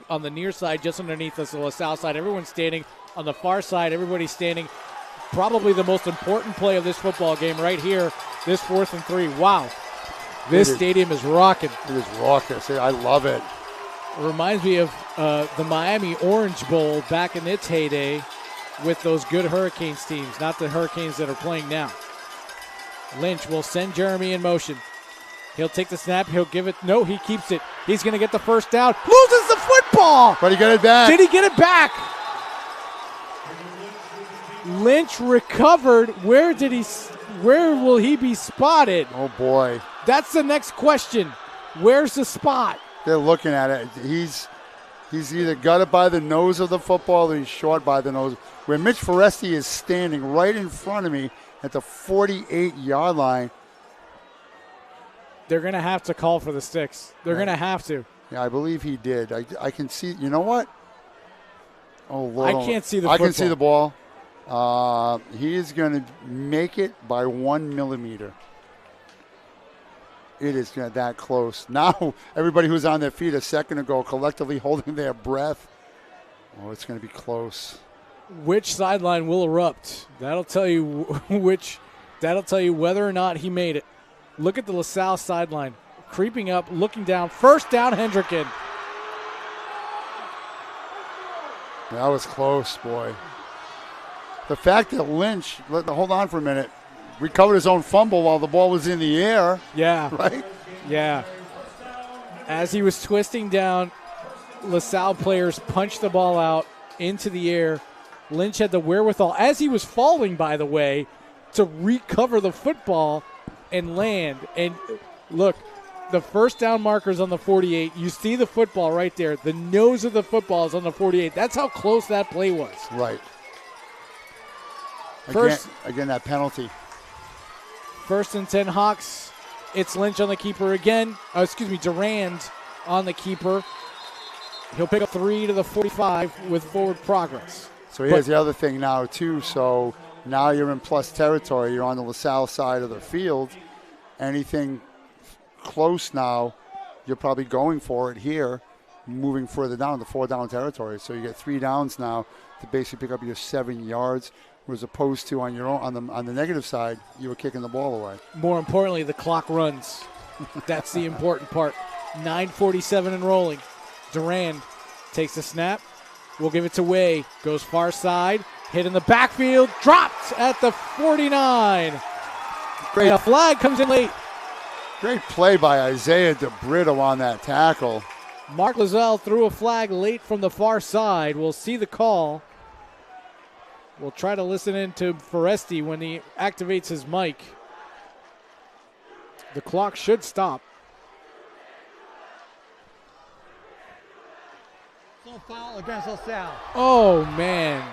on the near side, just underneath us, the LaSalle side. Everyone's standing. On the far side, everybody's standing. Probably the most important play of this football game right here, this 4th and 3. Wow. This stadium is rocking. It is raucous. I love it. It reminds me of the Miami Orange Bowl back in its heyday with those good Hurricanes teams, not the Hurricanes that are playing now. Lynch will send Jeremy in motion. He'll take the snap. He'll give it. No, he keeps it. He's going to get the first down. Loses the football. But he got it back. Did he get it back? Lynch recovered. Where will he be spotted? Oh, boy. That's the next question. Where's the spot? They're looking at it. He's either got it by the nose of the football or he's short by the nose. Where Mitch Foresti is standing right in front of me at the 48-yard line. They're going to have to call for the sticks. They're going to have to. Yeah, I believe he did. I can see. You know what? Oh, Lord. I can't see the football. I can see the ball. He is going to make it by 1 millimeter. It is that close. Now, everybody who's on their feet a second ago collectively holding their breath. Oh, it's going to be close. Which sideline will erupt? That'll tell you That'll tell you whether or not he made it. Look at the LaSalle sideline. Creeping up, looking down. First down, Hendricken. That was close, boy. The fact that Lynch, hold on for a minute, recovered his own fumble while the ball was in the air. Yeah. Right? Yeah. As he was twisting down, LaSalle players punched the ball out into the air. Lynch had the wherewithal, as he was falling, by the way, to recover the football and land. And look, the first down marker's on the 48. You see the football right there. The nose of the football is on the 48. That's how close that play was. Right. Again, that penalty. 1st and 10 Hawks. It's Lynch on the keeper again. Durand on the keeper. He'll pick up 3 to the 45 with forward progress. So here's the other thing now, too. So now you're in plus territory. You're on the LaSalle side of the field. Anything close now, you're probably going for it here, moving further down to 4-down territory. So you get 3 downs now to basically pick up your 7 yards, as opposed to on your own on the negative side, you were kicking the ball away. More importantly, the clock runs. That's the important part. 9:47 and rolling. Durand takes the snap. We'll give it to Way. Goes far side. Hit in the backfield. Dropped at the 49. Great. And a flag comes in late. Great play by Isaiah DeBrito on that tackle. Mark Lazelle threw a flag late from the far side. We'll see the call. We'll try to listen in to Foresti when he activates his mic. The clock should stop. Foul against LaSalle. Oh, man.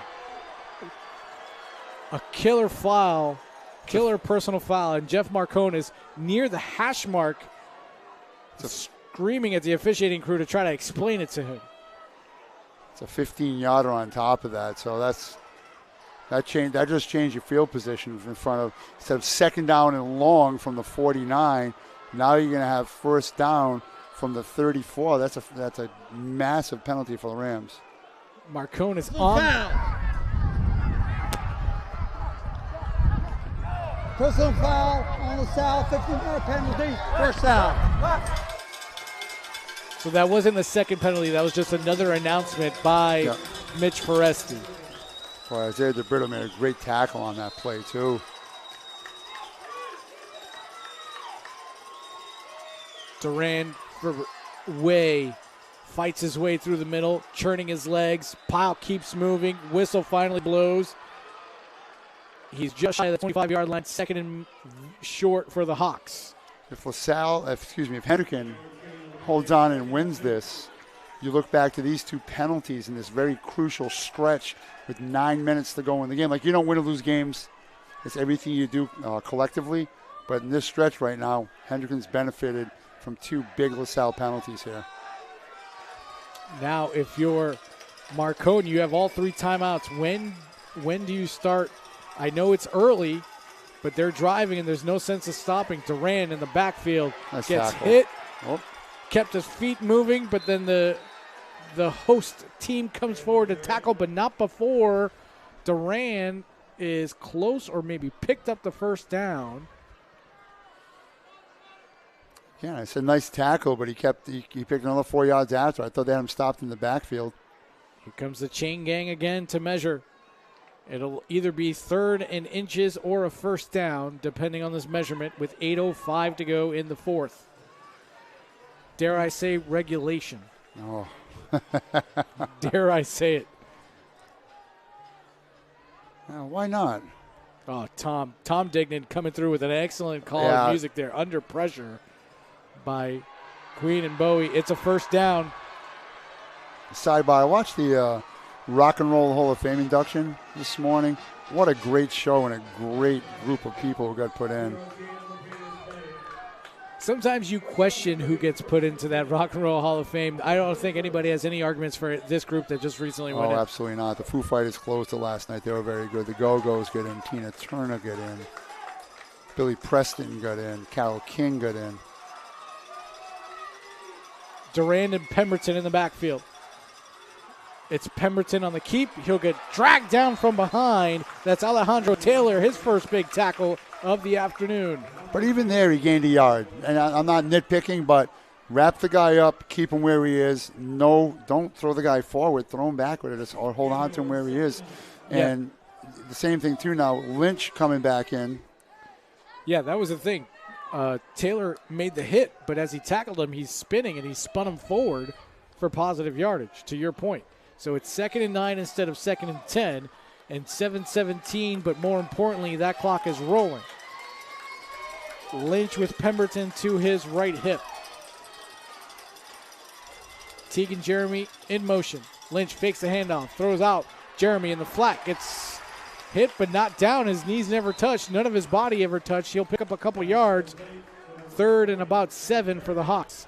A killer foul, killer personal foul, and Jeff Marcone is near the hash mark, screaming at the officiating crew to try to explain it to him. It's a 15-yarder on top of that, so that just changed your field position in front of, instead of 2nd down and long from the 49, now you're going to have 1st down from the 34. That's a massive penalty for the Rams. Marcone is on. Personal foul on LaSalle, 15-yard penalty, 1st down. So that wasn't the second penalty. That was just another announcement by Mitch Foresti. Boy, Isaiah DeBrito made a great tackle on that play, too. Durand for Way fights his way through the middle, churning his legs. Pile keeps moving. Whistle finally blows. He's just shy of the 25-yard line, 2nd and short for the Hawks. If Hendricken holds on and wins this, you look back to these 2 penalties in this very crucial stretch with 9 minutes to go in the game. Like, you don't win or lose games. It's everything you do collectively. But in this stretch right now, Hendricken's benefited from 2 big LaSalle penalties here. Now, if you're Marcone, you have all 3 timeouts. When do you start? I know it's early, but they're driving and there's no sense of stopping. Durand in the backfield gets hit, kept his feet moving, but then the host team comes forward to tackle, but not before Durand is close or maybe picked up the 1st down. Yeah, it's a nice tackle, but he picked another 4 yards after. I thought they had him stopped in the backfield. Here comes the chain gang again to measure. It'll either be 3rd and inches or a 1st down, depending on this measurement, with 8:05 to go in the 4th. Dare I say regulation? Oh. Dare I say it? Why not? Oh, Tom Dignan coming through with an excellent call of music there. Under pressure by Queen and Bowie. It's a 1st down. Sidebar, I watched the Rock and Roll Hall of Fame induction this morning. What a great show and a great group of people who got put in. Sometimes you question who gets put into that Rock and Roll Hall of Fame. I don't think anybody has any arguments for this group that just recently went in. Oh, absolutely not. The Foo Fighters closed it last night. They were very good. The Go-Go's got in. Tina Turner got in. Billy Preston got in. Carole King got in. Durand and Pemberton in the backfield. It's Pemberton on the keep. He'll get dragged down from behind. That's Alejandro Taylor, his first big tackle of the afternoon. But even there, he gained a yard. And I'm not nitpicking, but wrap the guy up, keep him where he is. No, don't throw the guy forward. Throw him backward or hold on to him where he is. And the same thing, too, now. Lynch coming back in. Yeah, that was the thing. Taylor made the hit, but as he tackled him, he's spinning, and he spun him forward for positive yardage, to your point. So it's 2nd and 9 instead of 2nd and 10. and 7:17, but more importantly, that clock is rolling. Lynch with Pemberton to his right hip. Teagan Jeremy in motion. Lynch fakes the handoff, throws out. Jeremy in the flat gets hit but not down. His knees never touched. None of his body ever touched. He'll pick up a couple yards. 3rd and about 7 for the Hawks.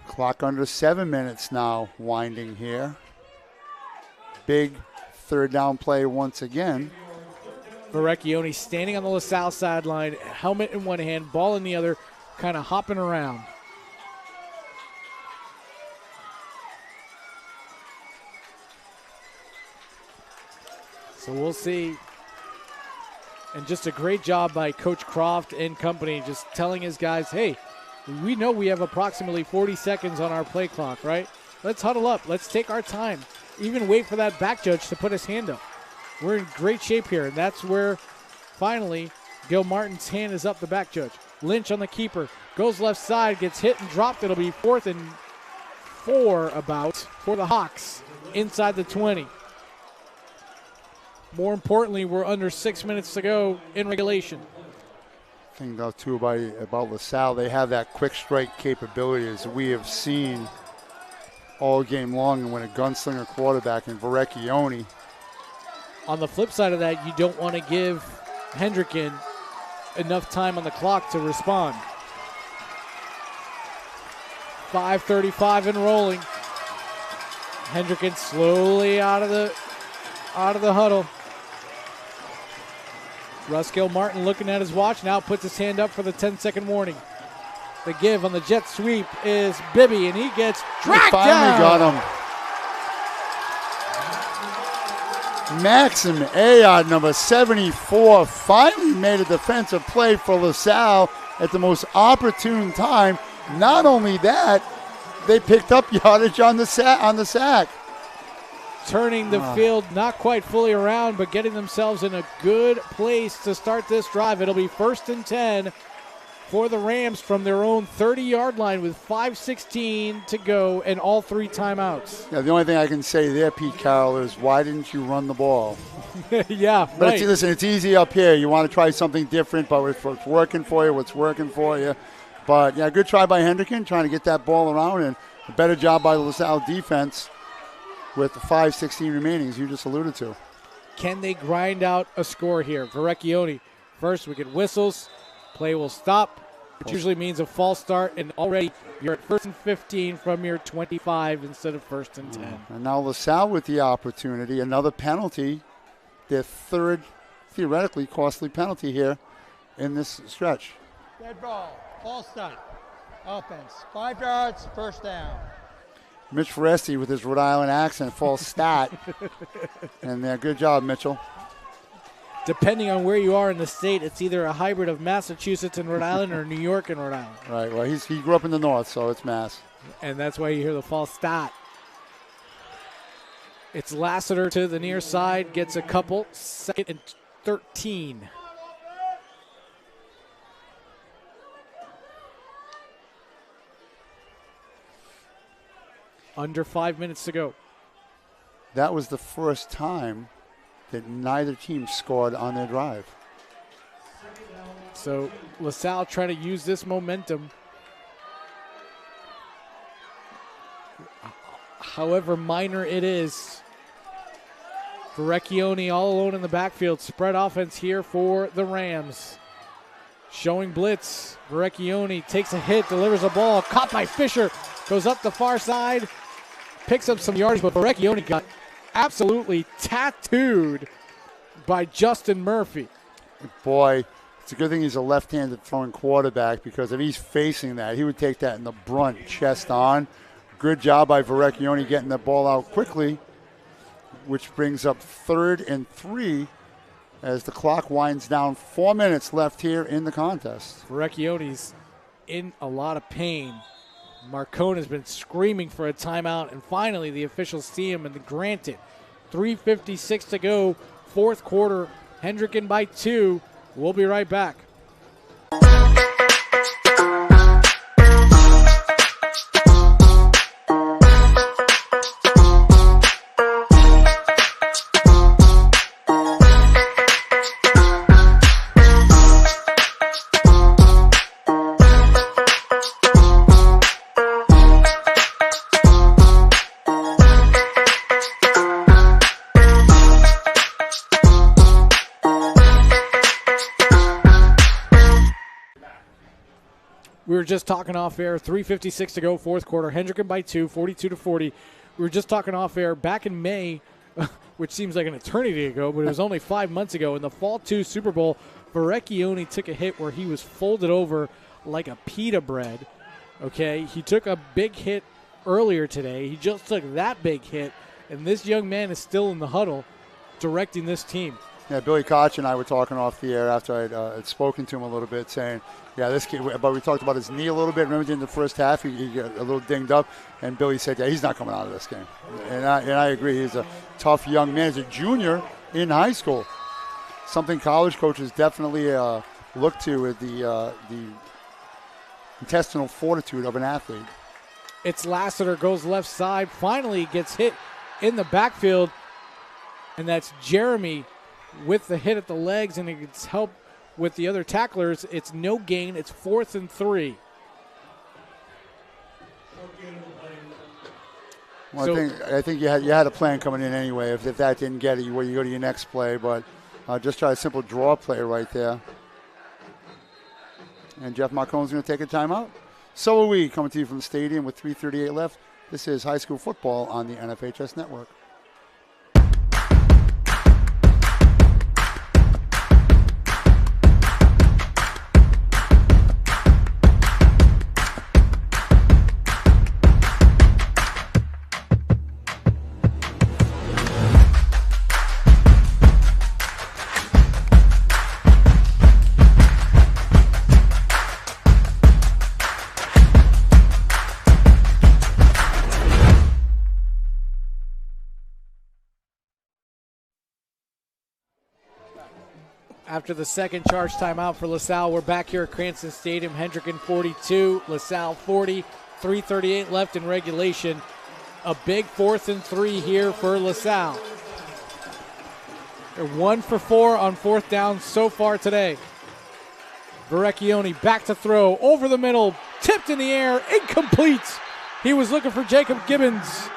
Clock under 7 minutes now, winding here. Big 3rd down play once again. Verrecchione standing on the LaSalle sideline, helmet in one hand, ball in the other, kind of hopping around. So we'll see. And just a great job by Coach Croft and company, just telling his guys, hey, we know we have approximately 40 seconds on our play clock, right? Let's huddle up. Let's take our time. Even wait for that back judge to put his hand up. We're in great shape here, and that's where finally Gil Martin's hand is up, the back judge. Lynch on the keeper, goes left side, gets hit and dropped. It'll be 4th and 4 about for the Hawks inside the 20. More importantly, we're under 6 minutes to go in regulation. Thing though too about LaSalle, they have that quick strike capability as we have seen all game long, and when a gunslinger quarterback in Verrecchione. On the flip side of that, you don't want to give Hendricken enough time on the clock to respond. 5:35 and rolling. Hendricken slowly out of the huddle. Russ Gilmartin looking at his watch, now puts his hand up for the 10-second warning. The give on the jet sweep is Bibby, and he gets dragged down. Finally got him. Maxim Ayod, number 74, finally made a defensive play for LaSalle at the most opportune time. Not only that, they picked up yardage on the sack. Turning the field not quite fully around, but getting themselves in a good place to start this drive. It'll be 1st and 10 for the Rams from their own 30-yard line with 5:16 to go and all 3 timeouts. Yeah, the only thing I can say there, Pete Carroll, is why didn't you run the ball? Yeah, but right. Listen, it's easy up here. You want to try something different, but what's working for you, what's working for you. But, yeah, good try by Hendricken trying to get that ball around, and a better job by the LaSalle defense with the 5:16 remaining, as you just alluded to. Can they grind out a score here? Verrecchione, first we get whistles. Play will stop, which usually means a false start, and already you're at 1st and 15 from your 25 instead of 1st and 10. And now LaSalle with the opportunity, another penalty, their 3rd theoretically costly penalty here in this stretch. Dead ball, false start, offense, 5 yards, 1st down. Mitch Foresti with his Rhode Island accent, false stat. And good job, Mitchell. Depending on where you are in the state, it's either a hybrid of Massachusetts and Rhode Island or New York and Rhode Island. Right, well, he grew up in the north, so it's Mass. And that's why you hear the false start. It's Lassiter to the near side, gets a couple, 2nd and 13. Under 5 minutes to go. That was the first time that neither team scored on their drive. So LaSalle trying to use this momentum. However minor it is. Verrecchione all alone in the backfield. Spread offense here for the Rams. Showing blitz. Verrecchione takes a hit, delivers a ball. Caught by Fisher. Goes up the far side. Picks up some yardage, but Verrecchione got absolutely tattooed by Justin Murphy. Boy, it's a good thing he's a left-handed throwing quarterback, because if he's facing that, he would take that in the brunt, chest on. Good job by Verrecchione getting the ball out quickly, which brings up 3rd and 3 as the clock winds down. 4 minutes left here in the contest. Verrecchione's in a lot of pain. Marcone has been screaming for a timeout, and finally the officials see him and grant it. 3:56 to go, 4th quarter. Hendricken by 2. We'll be right back. were just talking off air, 3:56 to go, fourth quarter. Hendricken by 2, 42-40. We were just talking off air back in May, which seems like an eternity ago, but it was only 5 months ago. In the Fall 2 Super Bowl, Verrecchione took a hit where he was folded over like a pita bread. Okay, he took a big hit earlier today. He just took that big hit, and this young man is still in the huddle directing this team. Yeah, Billy Koch and I were talking off the air after I had spoken to him a little bit, saying, yeah, this kid, but we talked about his knee a little bit. Remember in the first half, he got a little dinged up, and Billy said, yeah, he's not coming out of this game. And I agree. He's a tough young man. He's a junior in high school. Something college coaches definitely look to with the intestinal fortitude of an athlete. It's Lassiter, goes left side, finally gets hit in the backfield, and that's Jeremy with the hit at the legs, and it gets help with the other tacklers. It's no gain. It's 4th and 3. Well, so, I think you had a plan coming in anyway. If that didn't get it, you go to your next play, but just try a simple draw play right there. And Jeff Marcone's going to take a timeout. So are we, coming to you from the stadium with 3:38 left. This is high school football on the NFHS Network. After the second charge timeout for LaSalle, we're back here at Cranston Stadium. Hendricken 42, LaSalle 40, 3:38 left in regulation. A big 4th and 3 here for LaSalle. They're 1 for 4 on 4th down so far today. Verrecchione back to throw, over the middle, tipped in the air, incomplete. He was looking for Jacob Gibbons.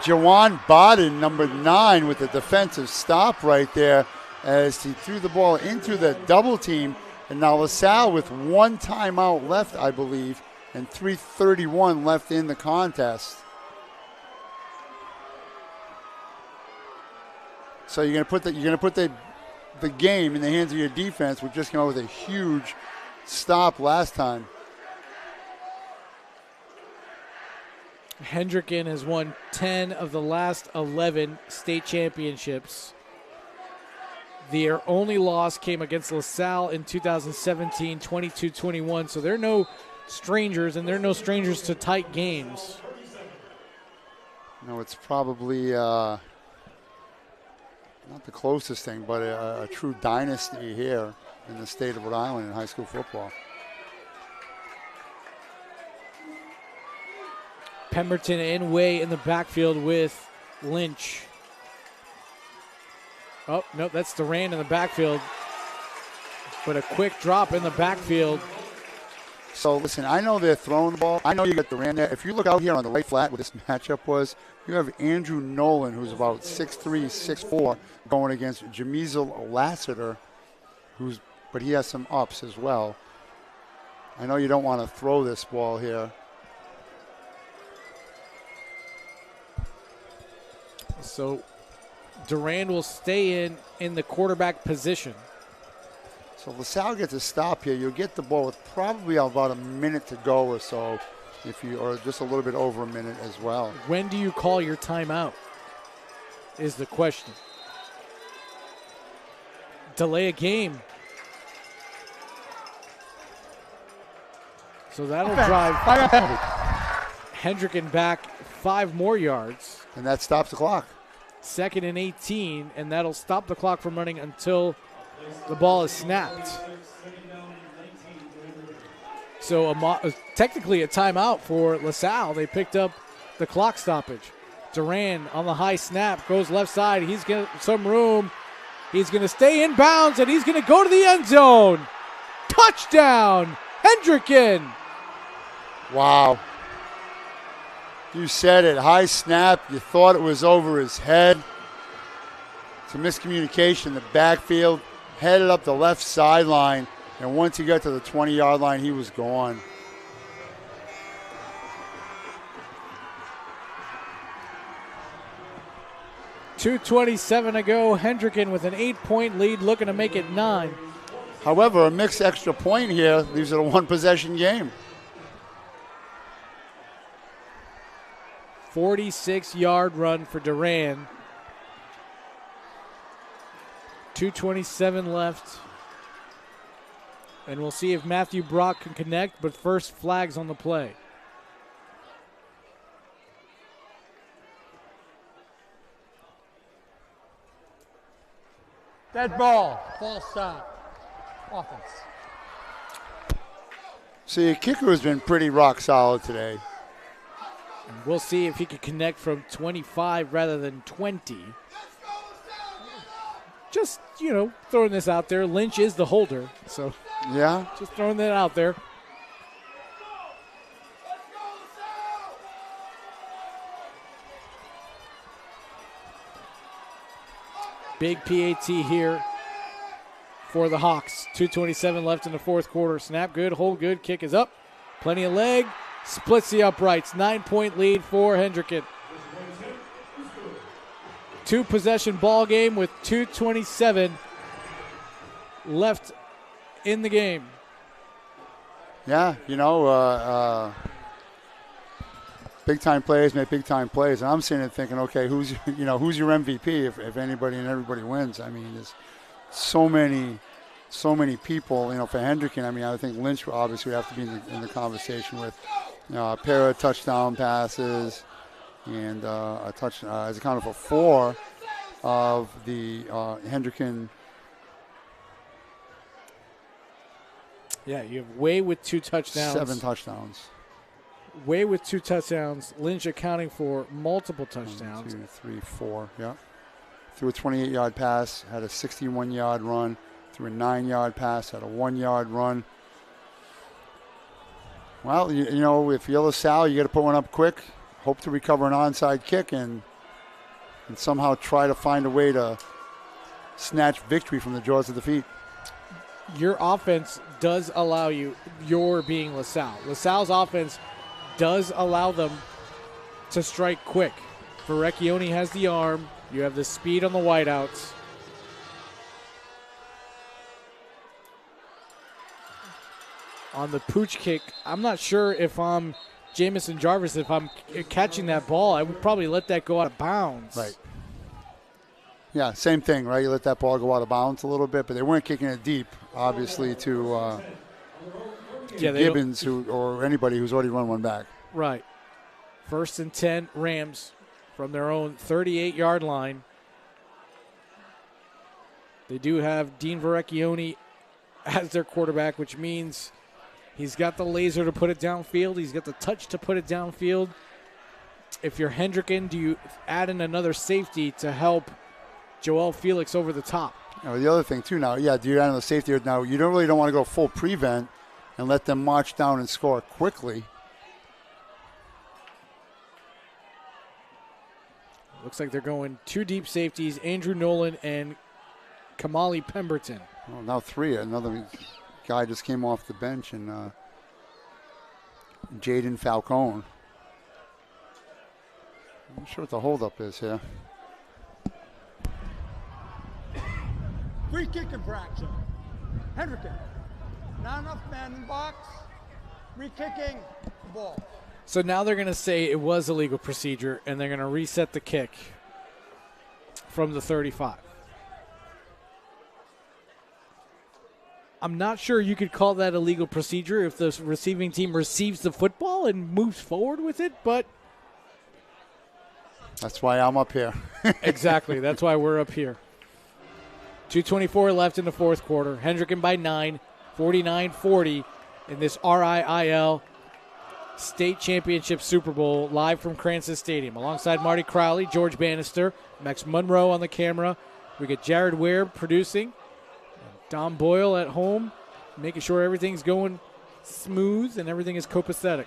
Jawan Bodden, number 9, with the defensive stop right there, as he threw the ball into the double team. And now LaSalle with 1 timeout left, I believe, and 3:31 left in the contest. So you're gonna put the game in the hands of your defense, which just came out with a huge stop last time. Hendricken has won 10 of the last 11 state championships. Their only loss came against LaSalle in 2017, 22-21. So they're no strangers, and they're no strangers to tight games. No, it's probably not the closest thing, but a true dynasty here in the state of Rhode Island in high school football. Pemberton and Way in the backfield with Lynch. Oh, no, that's Durand in the backfield. But a quick drop in the backfield. So, listen, I know they're throwing the ball. I know you got Durand there. If you look out here on the right flat where this matchup was, you have Andrew Nolan, who's about 6'3", 6'4", going against Jamizel Lassiter, but he has some ups as well. I know you don't want to throw this ball here. So Durand will stay in the quarterback position. So LaSalle gets a stop here. You'll get the ball with probably about a minute to go or so, or just a little bit over a minute as well. When do you call your timeout is the question. Delay a game. So that'll drive Hendricken back 5 more yards. And that stops the clock. 2nd and 18, and that'll stop the clock from running until the ball is snapped. So technically a timeout for LaSalle. They picked up the clock stoppage. Durand on the high snap, goes left side. He's got some room. He's going to stay in bounds, and he's going to go to the end zone. Touchdown, Hendricken. Wow. You said it, high snap. You thought it was over his head. It's a miscommunication in the backfield. Headed up the left sideline. And once he got to the 20-yard line, he was gone. .227 to go. Hendricken with an 8-point lead, looking to make it 9. However, a mixed extra point here leaves it a one-possession game. 46-yard run for Duran. 2:27 left. And we'll see if Matthew Brock can connect, but first flags on the play. Dead ball. False start. Offense. See, kicker has been pretty rock solid today. And we'll see if he can connect from 25 rather than 20. Just, throwing this out there. Lynch is the holder, so yeah, just throwing that out there. Big PAT here for the Hawks. 2:27 left in the fourth quarter. Snap good, hold good, kick is up. Plenty of leg, splits the uprights. 9-point lead for Hendricken. 2-possession ball game with 2:27 left in the game. Yeah, big time players make big time plays, and I'm sitting there thinking, okay, who's your MVP if anybody and everybody wins? I mean, there's so many people. For Hendricken, I mean, I think Lynch obviously would have to be in the conversation with a pair of touchdown passes and a touch as accounted for 4 of the Hendricken. Yeah, you have Way with 2 touchdowns. 7 touchdowns. Way with 2 touchdowns. Lynch accounting for multiple touchdowns. 1, 2, 3, 4. Yeah. Threw a 28-yard pass, had a 61-yard run. Threw a 9-yard pass, had a 1-yard run. Well, if you're LaSalle, you got to put one up quick. Hope to recover an onside kick and somehow try to find a way to snatch victory from the jaws of defeat. Your offense does allow you, you're being LaSalle. LaSalle's offense does allow them to strike quick. Verrecchione has the arm. You have the speed on the wideouts. On the pooch kick, I'm not sure if I'm Jamison Jarvis, if I'm catching that ball, I would probably let that go out of bounds. Right. Yeah, same thing, right? You let that ball go out of bounds a little bit, but they weren't kicking it deep, obviously, to Gibbons or anybody who's already run one back. Right. 1st and 10, Rams from their own 38-yard line. They do have Dean Verrecchione as their quarterback, which means he's got the laser to put it downfield. He's got the touch to put it downfield. If you're Hendricken, do you add in another safety to help Joel Felix over the top? The other thing, too, now, do you add in the safety? Now, you don't want to go full prevent and let them march down and score quickly. Looks like they're going 2 deep safeties, Andrew Nolan and Kamali Pemberton. Well, now 3. Another guy just came off the bench, and Jaden Falcone. I'm not sure what the holdup is here. Free kick infraction. Hendricken. Not enough man in the box. Re-kicking the ball. So now they're going to say it was a legal procedure, and they're going to reset the kick from the 35. I'm not sure you could call that a legal procedure if the receiving team receives the football and moves forward with it, but that's why I'm up here. Exactly. That's why we're up here. 2:24 left in the fourth quarter. Hendricken by 9, 49-40 in this RIIL State Championship Super Bowl live from Cranston Stadium. Alongside Marty Crowley, George Bannister, Max Monroe on the camera. We get Jared Ware producing. Don Boyle at home, making sure everything's going smooth and everything is copacetic.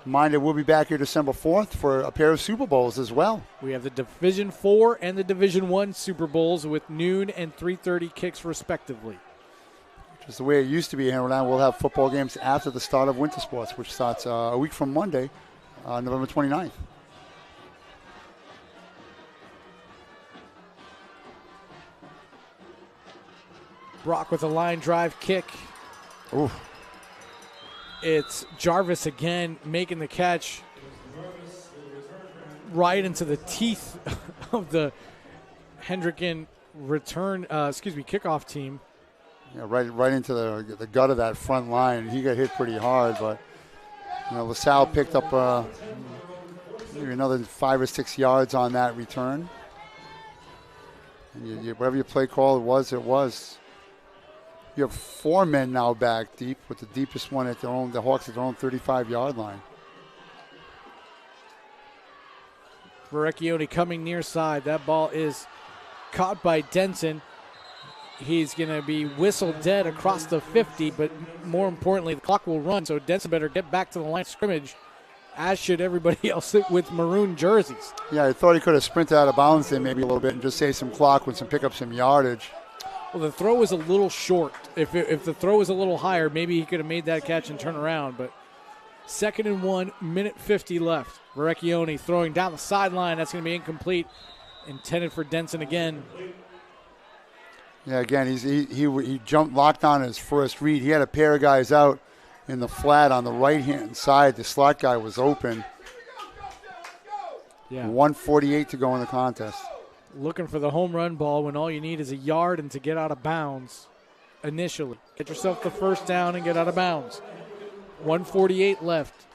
Reminder, we'll be back here December 4th for a pair of Super Bowls as well. We have the Division 4 and the Division 1 Super Bowls with noon and 3:30 kicks respectively. which is the way it used to be here in Rhode Island. We'll have football games after the start of winter sports, which starts a week from Monday, November 29th. Brock with a line drive kick. Ooh. It's Jarvis again making the catch right into the teeth of the Hendricken kickoff team. Yeah, right into the gut of that front line. He got hit pretty hard, but LaSalle picked up maybe another 5 or 6 yards on that return. And whatever your play call was, it was. You have 4 men now back deep, with the deepest one at the Hawks at their own 35-yard line. Verrecchione coming near side. That ball is caught by Denson. He's going to be whistled dead across the 50, but more importantly, the clock will run, so Denson better get back to the line of scrimmage, as should everybody else with maroon jerseys. Yeah, I thought he could have sprinted out of bounds there maybe a little bit and just save some clock with pick up some yardage. Well, the throw was a little short. If the throw was a little higher, maybe he could have made that catch and turn around. But 2nd and 1, minute 50 left. Verrecchione throwing down the sideline. That's going to be incomplete. Intended for Denson again. Yeah, again, he jumped locked on his first read. He had a pair of guys out in the flat on the right-hand side. The slot guy was open. Yeah. 1:48 to go in the contest. Looking for the home run ball when all you need is a yard and to get out of bounds initially. Get yourself the first down and get out of bounds. 1:48 left.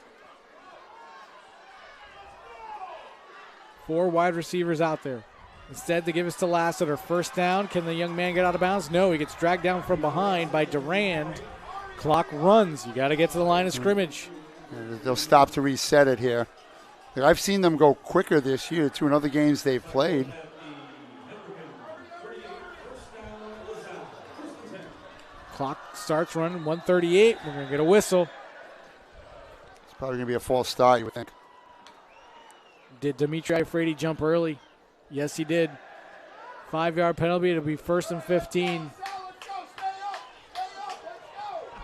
4 wide receivers out there. Instead, they give us to Lassiter. First down. Can the young man get out of bounds? No, he gets dragged down from behind by Durand. Clock runs. You got to get to the line of scrimmage. They'll stop to reset it here. I've seen them go quicker this year, too, in other games they've played. Clock starts running, 1:38. We're going to get a whistle. It's probably going to be a false start, you would think. Did Dimitri Ifredi jump early? Yes, he did. 5-yard penalty. It'll be 1st and 15.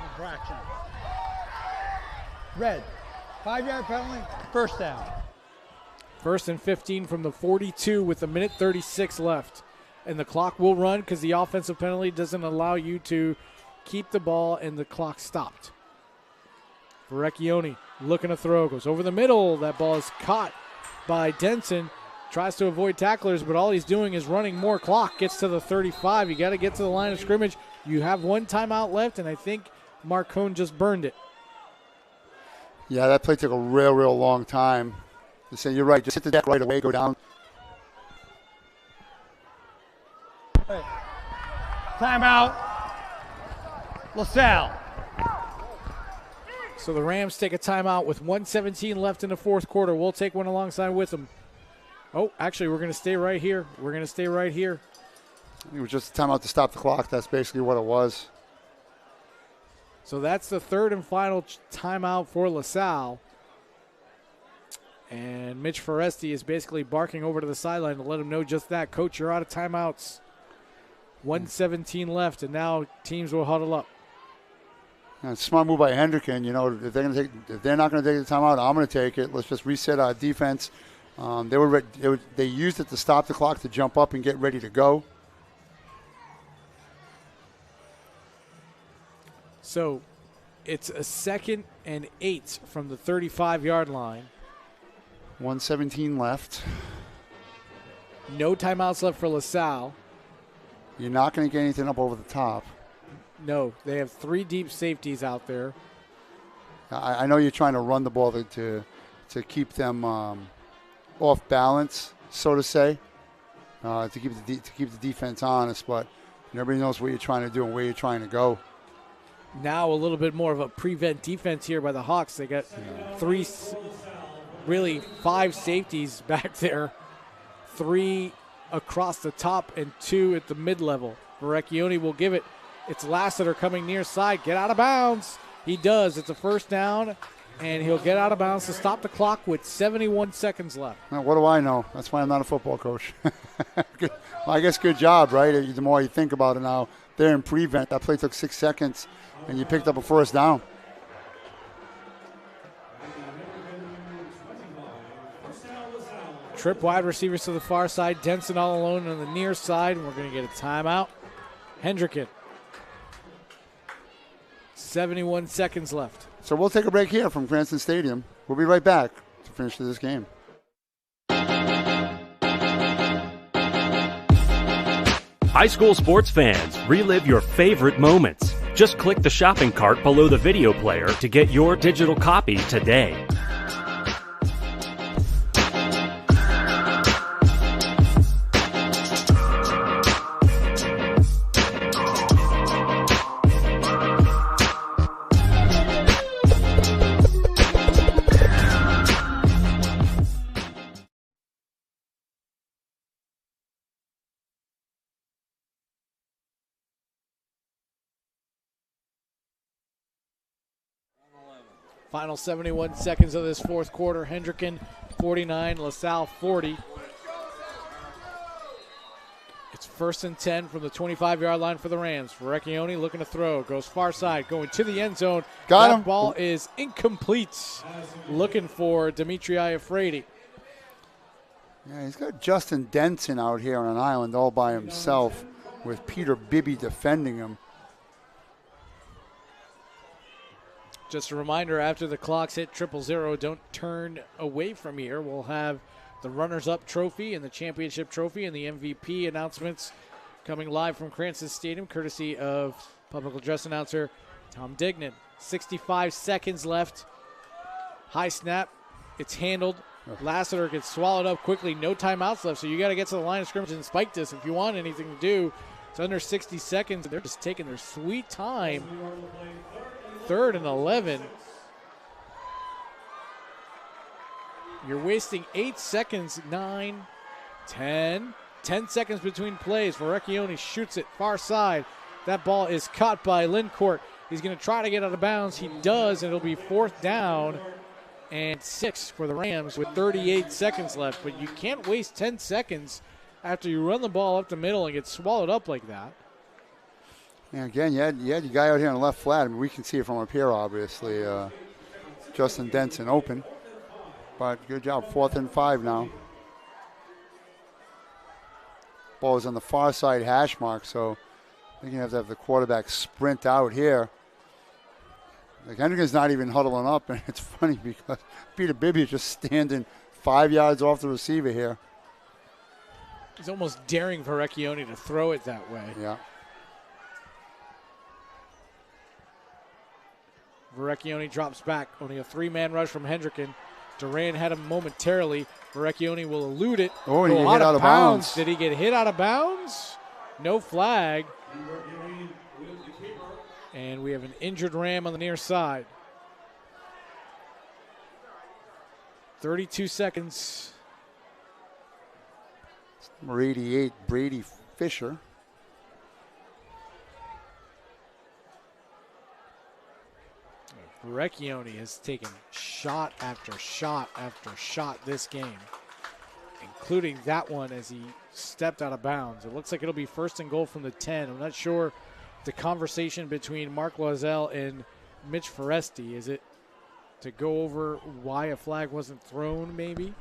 Infraction. Red. 5-yard penalty. First down. 1st and 15 from the 42 with 1:36 left. And the clock will run because the offensive penalty doesn't allow you to keep the ball, and the clock stopped. Verrecchione looking to throw. Goes over the middle. That ball is caught by Denson. Tries to avoid tacklers, but all he's doing is running more clock. Gets to the 35. You got to get to the line of scrimmage. You have 1 timeout left, and I think Marcone just burned it. Yeah, that play took a real long time. They say you're right. Just hit the deck right away. Go down. Hey. Timeout. LaSalle. So the Rams take a timeout with 1:17 left in the 4th quarter. We'll take one alongside with them. Oh, actually, we're going to stay right here. We're going to stay right here. It was just a timeout to stop the clock. That's basically what it was. So that's the 3rd and final timeout for LaSalle. And Mitch Foresti is basically barking over to the sideline to let him know just that. Coach, you're out of timeouts. 1:17 left, and now teams will huddle up. Yeah, smart move by Hendricken. If they're not going to take the timeout, I'm going to take it. Let's just reset our defense. They used it to stop the clock to jump up and get ready to go. So it's a 2nd and 8 from the 35-yard line. 1:17 left. No timeouts left for LaSalle. You're not going to get anything up over the top. No, they have 3 deep safeties out there. I know you're trying to run the ball to keep them off balance, so to say, to keep the defense honest. But everybody knows what you're trying to do and where you're trying to go. Now a little bit more of a prevent defense here by the Hawks. They got 5 safeties back there, 3 across the top and 2 at the mid-level. Verrecchione will give it. It's Lassiter coming near side. Get out of bounds. He does. It's a first down, and he'll get out of bounds to stop the clock with 71 seconds left. Now, what do I know? That's why I'm not a football coach. Well, I guess good job, right? The more you think about it now, there in prevent. That play took 6 seconds, and you picked up a first down. Trip wide receivers to the far side. Denson all alone on the near side, and we're going to get a timeout. Hendricken. 71 seconds left. So we'll take a break here from Cranston Stadium. We'll be right back to finish this game. High school sports fans, relive your favorite moments. Just click the shopping cart below the video player to get your digital copy today. Final 71 seconds of this fourth quarter. Hendricken 49, LaSalle 40. It's 1st and 10 from the 25-yard line for the Rams. Verrecchione looking to throw. Goes far side, going to the end zone. Got him. That ball is incomplete. Looking for Dimitri Iafredi. Yeah, he's got Justin Denson out here on an island all by himself with Peter Bibby defending him. Just a reminder, after the clocks hit 000, don't turn away from here. We'll have the runners-up trophy and the championship trophy and the MVP announcements coming live from Cranston Stadium, courtesy of public address announcer Tom Dignan. 65 seconds left. High snap. It's handled. Lassiter gets swallowed up quickly. No timeouts left, so you got to get to the line of scrimmage and spike this if you want anything to do. It's under 60 seconds. They're just taking their sweet time. 3rd and 11. You're wasting 8 seconds, 9, 10. 10 seconds between plays. Verrecchione shoots it far side. That ball is caught by Lincourt. He's going to try to get out of bounds. He does, and it'll be 4th down and 6 for the Rams with 38 seconds left. But you can't waste 10 seconds after you run the ball up the middle and get swallowed up like that. Yeah, again, you had your guy out here on the left flat. I mean, we can see it from up here, obviously. Justin Denson open. But good job. 4th and 5 now. Ball is on the far side hash mark, so I think you have to have the quarterback sprint out here. Like Hendricken's not even huddling up, and it's funny because Peter Bibby is just standing 5 yards off the receiver here. He's almost daring Verrecchione to throw it that way. Yeah. Verrecchione drops back. Only a 3-man rush from Hendricken. Duran had him momentarily. Verrecchione will elude it. Oh, and he hit out of bounds. Did he get hit out of bounds? No flag. And we have an injured Ram on the near side. 32 seconds. Number 88, Brady Fisher. Verrecchione has taken shot after shot after shot this game, including that one as he stepped out of bounds. It looks like it'll be 1st and goal from the 10. I'm not sure the conversation between Mark Loiselle and Mitch Foresti. Is it to go over why a flag wasn't thrown, maybe?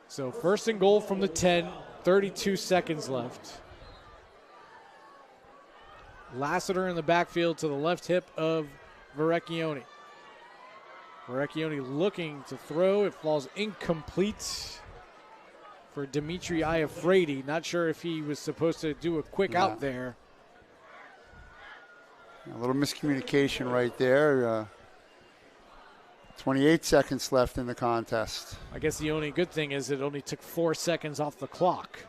So 1st and goal from the 10, 32 seconds left. Lassiter in the backfield to the left hip of Verrecchione. Verrecchione looking to throw. It falls incomplete for Dimitri Iafredi. Not sure if he was supposed to do a quick out there. A little miscommunication right there. 28 seconds left in the contest. I guess the only good thing is it only took 4 seconds off the clock.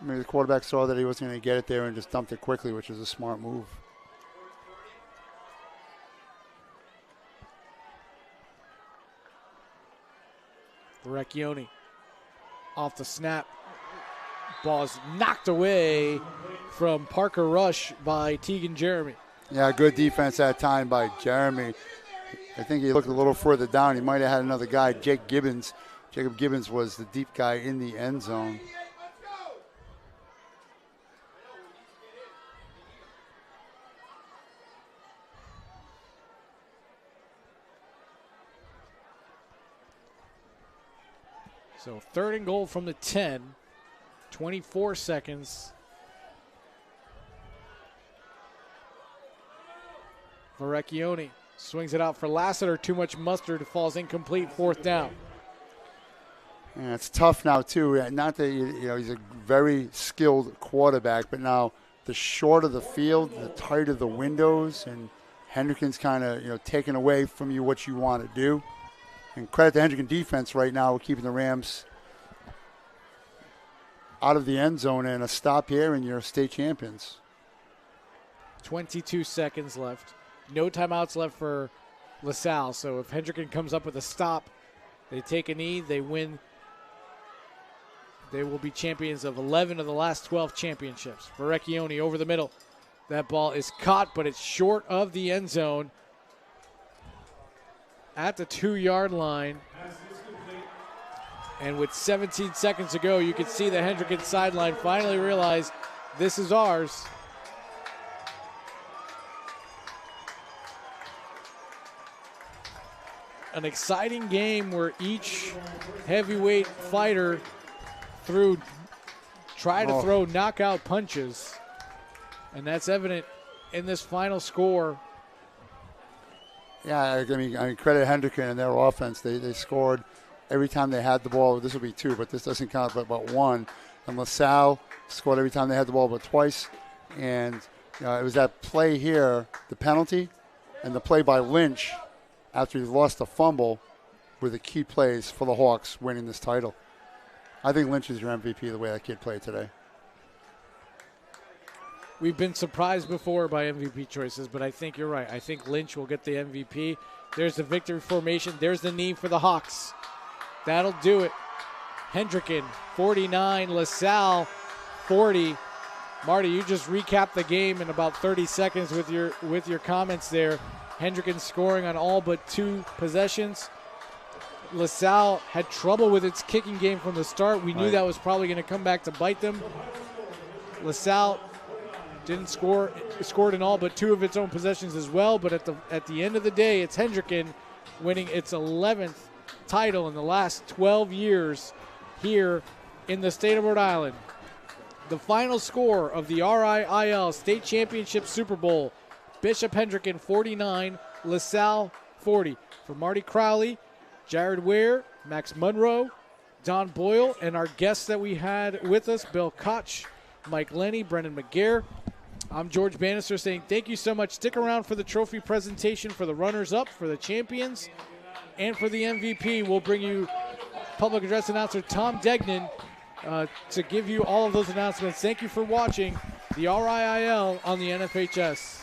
Maybe the quarterback saw that he wasn't going to get it there and just dumped it quickly, which is a smart move. Verrecchione off the snap. Ball is knocked away from Parker Rush by Tegan Jeremy. Yeah, good defense that time by Jeremy. I think he looked a little further down. He might have had another guy, Jake Gibbons. Jacob Gibbons was the deep guy in the end zone. So 3rd and goal from the 10. 24 seconds. Verrecchione swings it out for Lassiter. Too much mustard. Falls incomplete. 4th down. And it's tough now, too. Not that, he's a very skilled quarterback, but now the shorter the field, the tighter the windows, and Hendricken's kind of, taking away from you what you want to do. And credit to Hendricken defense right now, keeping the Rams out of the end zone, and a stop here, and you're state champions. 22 seconds left. No timeouts left for LaSalle. So if Hendricken comes up with a stop, they take a knee, they win. They will be champions of 11 of the last 12 championships. Verrecchione over the middle. That ball is caught, but it's short of the end zone at the 2-yard line. And with 17 seconds to go, you can see the Hendricken sideline finally realize this is ours. An exciting game where each heavyweight fighter try to throw knockout punches. And that's evident in this final score. Yeah, I mean credit Hendricken and their offense. They scored every time they had the ball. This will be 2, but this doesn't count but 1. And LaSalle scored every time they had the ball but twice. And it was that play here, the penalty, and the play by Lynch after he lost the fumble were the key plays for the Hawks winning this title. I think Lynch is your MVP the way that kid played today. We've been surprised before by MVP choices, but I think you're right. I think Lynch will get the MVP. There's the victory formation. There's the knee for the Hawks. That'll do it. Hendricken, 49. LaSalle, 40. Marty, you just recapped the game in about 30 seconds with your comments there. Hendricken scoring on all but 2 possessions. LaSalle had trouble with its kicking game from the start. We knew that was probably going to come back to bite them. LaSalle didn't score. It scored in all but 2 of its own possessions as well. But at the end of the day, it's Hendricken winning its 11th title in the last 12 years here in the state of Rhode Island. The final score of the RIIL State Championship Super Bowl: Bishop Hendricken 49, LaSalle 40. For Marty Crowley, Jared Ware, Max Munro, Don Boyle, and our guests that we had with us, Bill Koch, Mike Lenny, Brendan McGarr. I'm George Bannister saying thank you so much. Stick around for the trophy presentation for the runners-up, for the champions, and for the MVP. We'll bring you public address announcer Tom Degnan to give you all of those announcements. Thank you for watching the RIIL on the NFHS.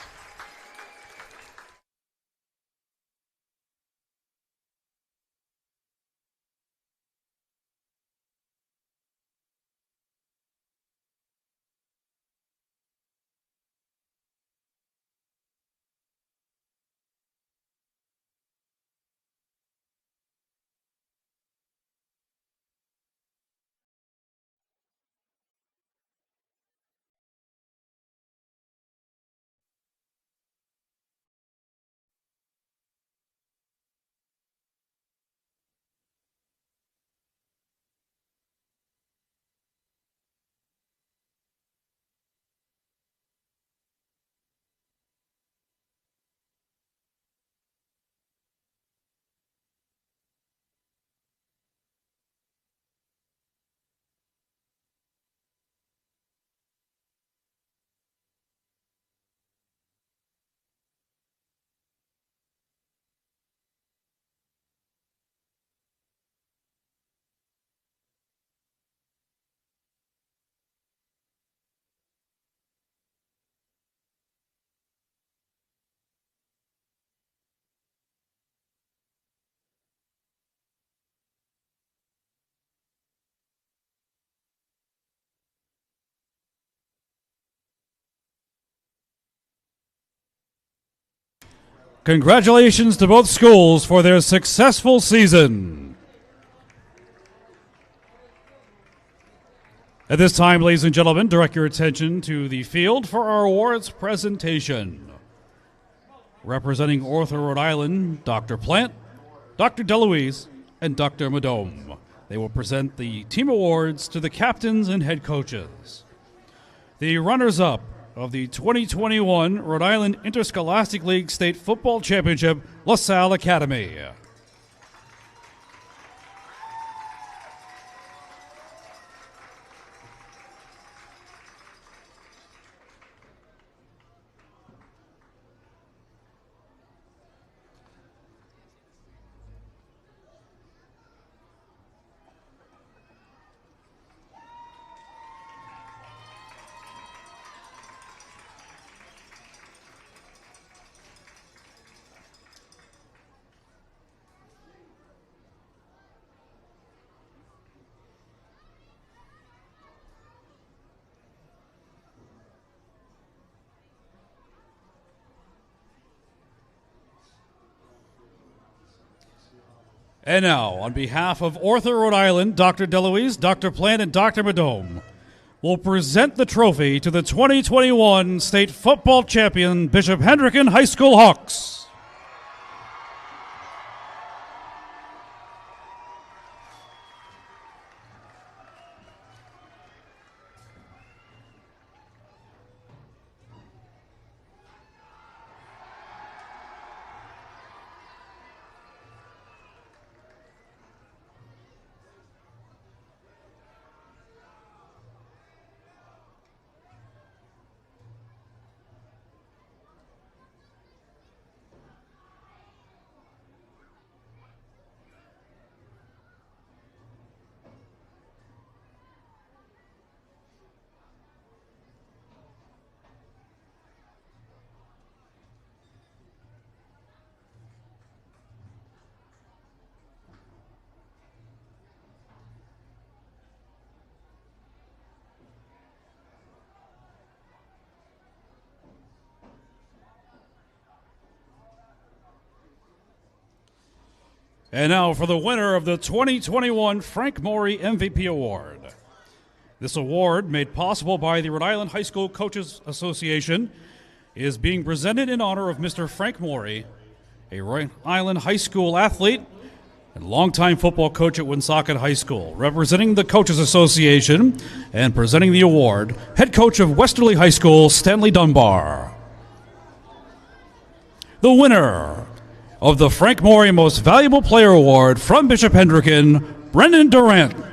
Congratulations to both schools for their successful season. At this time, ladies and gentlemen, direct your attention to the field for our awards presentation. Representing Ortho, Rhode Island, Dr. Plant, Dr. DeLuise, and Dr. Madome. They will present the team awards to the captains and head coaches. The runners-up of the 2021 Rhode Island Interscholastic League State Football Championship, LaSalle Academy. And now, on behalf of Ortho, Rhode Island, Dr. DeLuise, Dr. Plant, and Dr. Madome will present the trophy to the 2021 State Football Champion, Bishop Hendricken High School Hawks. And now for the winner of the 2021 Frank Morey MVP Award. This award, made possible by the Rhode Island High School Coaches Association, is being presented in honor of Mr. Frank Morey, a Rhode Island High School athlete and longtime football coach at Woonsocket High School. Representing the Coaches Association and presenting the award, head coach of Westerly High School, Stanley Dunbar. The winner of the Frank Morey Most Valuable Player Award from Bishop Hendricken, Brendan Durant.